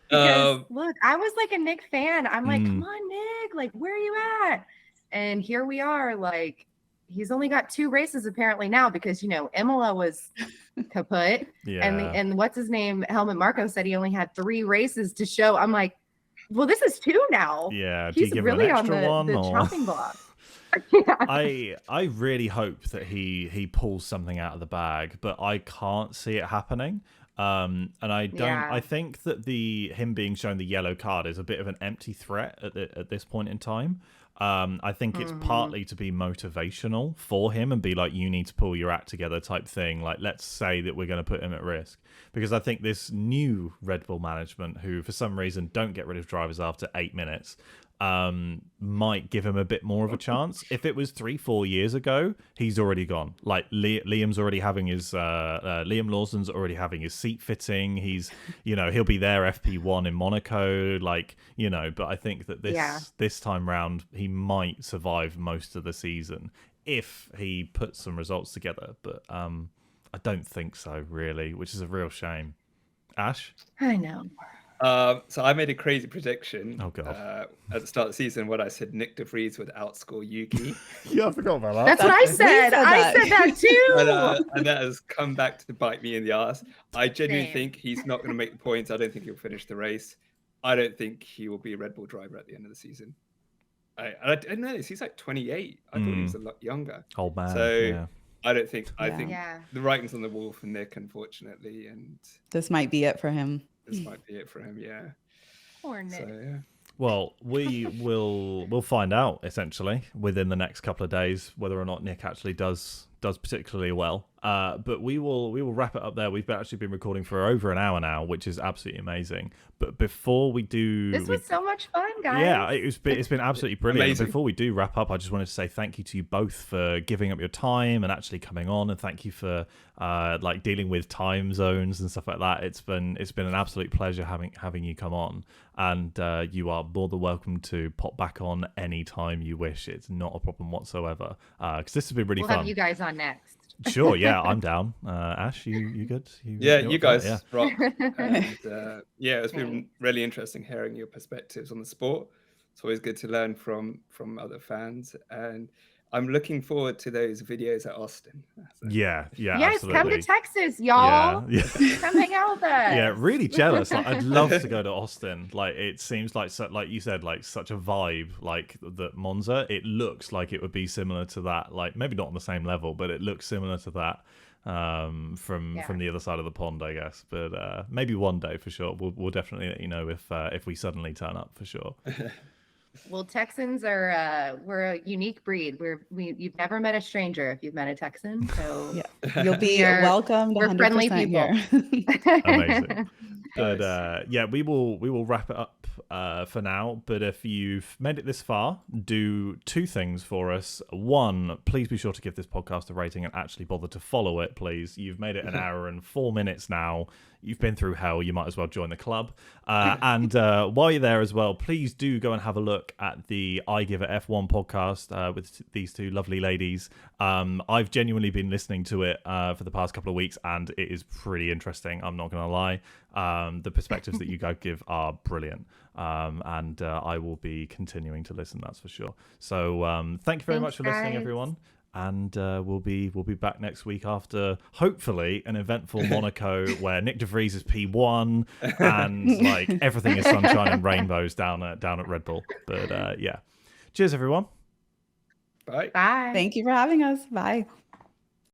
Because look, I was like a Nick fan. I'm like, come on, Nick, like, where are you at? And here we are, like, he's only got 2 races apparently now because, Imola was kaput. And what's his name? Helmut Marko said he only had 3 races to show. I'm like, well, this is 2 now. Yeah. He's really on the chopping block. I really hope that he pulls something out of the bag, but I can't see it happening. And I don't. I think that him being shown the yellow card is a bit of an empty threat at this point in time. I think it's partly to be motivational for him and be like, you need to pull your act together type thing. Like, let's say that we're going to put him at risk, because I think this new Red Bull management, who for some reason don't get rid of drivers after 8 minutes, might give him a bit more of a chance. If it was 3-4 years ago, he's already gone. Like Liam's already having his Liam Lawson's already having his seat fitting. He's he'll be there FP1 in Monaco, but I think that this time round he might survive most of the season if he puts some results together, but I don't think so really, which is a real shame. Ash? I know. So I made a crazy prediction. Oh, God. At the start of the season, when I said Nick DeVries would outscore Yuki. Yeah, I forgot about that. That's what I said. I said that too. And that has come back to bite me in the ass. I genuinely think he's not going to make the points. I don't think he'll finish the race. I don't think he will be a Red Bull driver at the end of the season. I didn't know this. He's like 28. I thought he was a lot younger. Old man. So I don't think. I think the writing's on the wall for Nick, unfortunately, and this might be it for him. This might be it for him, yeah. Poor Nick. So, Well, we'll find out essentially within the next couple of days whether or not Nick actually does particularly well. But we will wrap it up there. We've actually been recording for over an hour now, which is absolutely amazing. But before we do, this was so much fun, guys. Yeah, it's been absolutely brilliant. Amazing. Before we do wrap up, I just wanted to say thank you to you both for giving up your time and actually coming on, and thank you for dealing with time zones and stuff like that. It's been an absolute pleasure having you come on, and you are more than welcome to pop back on anytime you wish. It's not a problem whatsoever. Because this has been really fun. We'll have you guys on next. Sure, yeah, I'm down. Ash, you good? You guys rock. And, it's been really interesting hearing your perspectives on the sport. It's always good to learn from other fans, and I'm looking forward to those videos at Austin. Yeah, yes, absolutely. Come to Texas, y'all. Yeah. Come hang out with us. Yeah, really jealous. Like, I'd love to go to Austin. Like, it seems like you said, like such a vibe. Like the Monza, it looks like it would be similar to that. Like, maybe not on the same level, but it looks similar to that from the other side of the pond, I guess. But maybe one day for sure. We'll definitely let you know if we suddenly turn up for sure. Well, Texans are we're a unique breed. You've never met a stranger if you've met a Texan. So you'll be welcomed. We're friendly people. Amazing. But Nice. yeah, we will wrap it up for now. But if you've made it this far, do two things for us. One, please be sure to give this podcast a rating and actually bother to follow it, please. You've made it an hour and 4 minutes now. You've been through hell. You might as well join the club. And while you're there as well, please do go and have a look at the IGAF1 podcast with these two lovely ladies. I've genuinely been listening to it for the past couple of weeks, and it is pretty interesting. I'm not going to lie. The perspectives that you guys give are brilliant. And I will be continuing to listen, that's for sure. So thank you very much for listening, everyone. And we'll be back next week after hopefully an eventful Monaco where Nick De Vries is P1 and like everything is sunshine and rainbows down at Red Bull. But yeah, cheers everyone. Bye. Bye. Thank you for having us. Bye.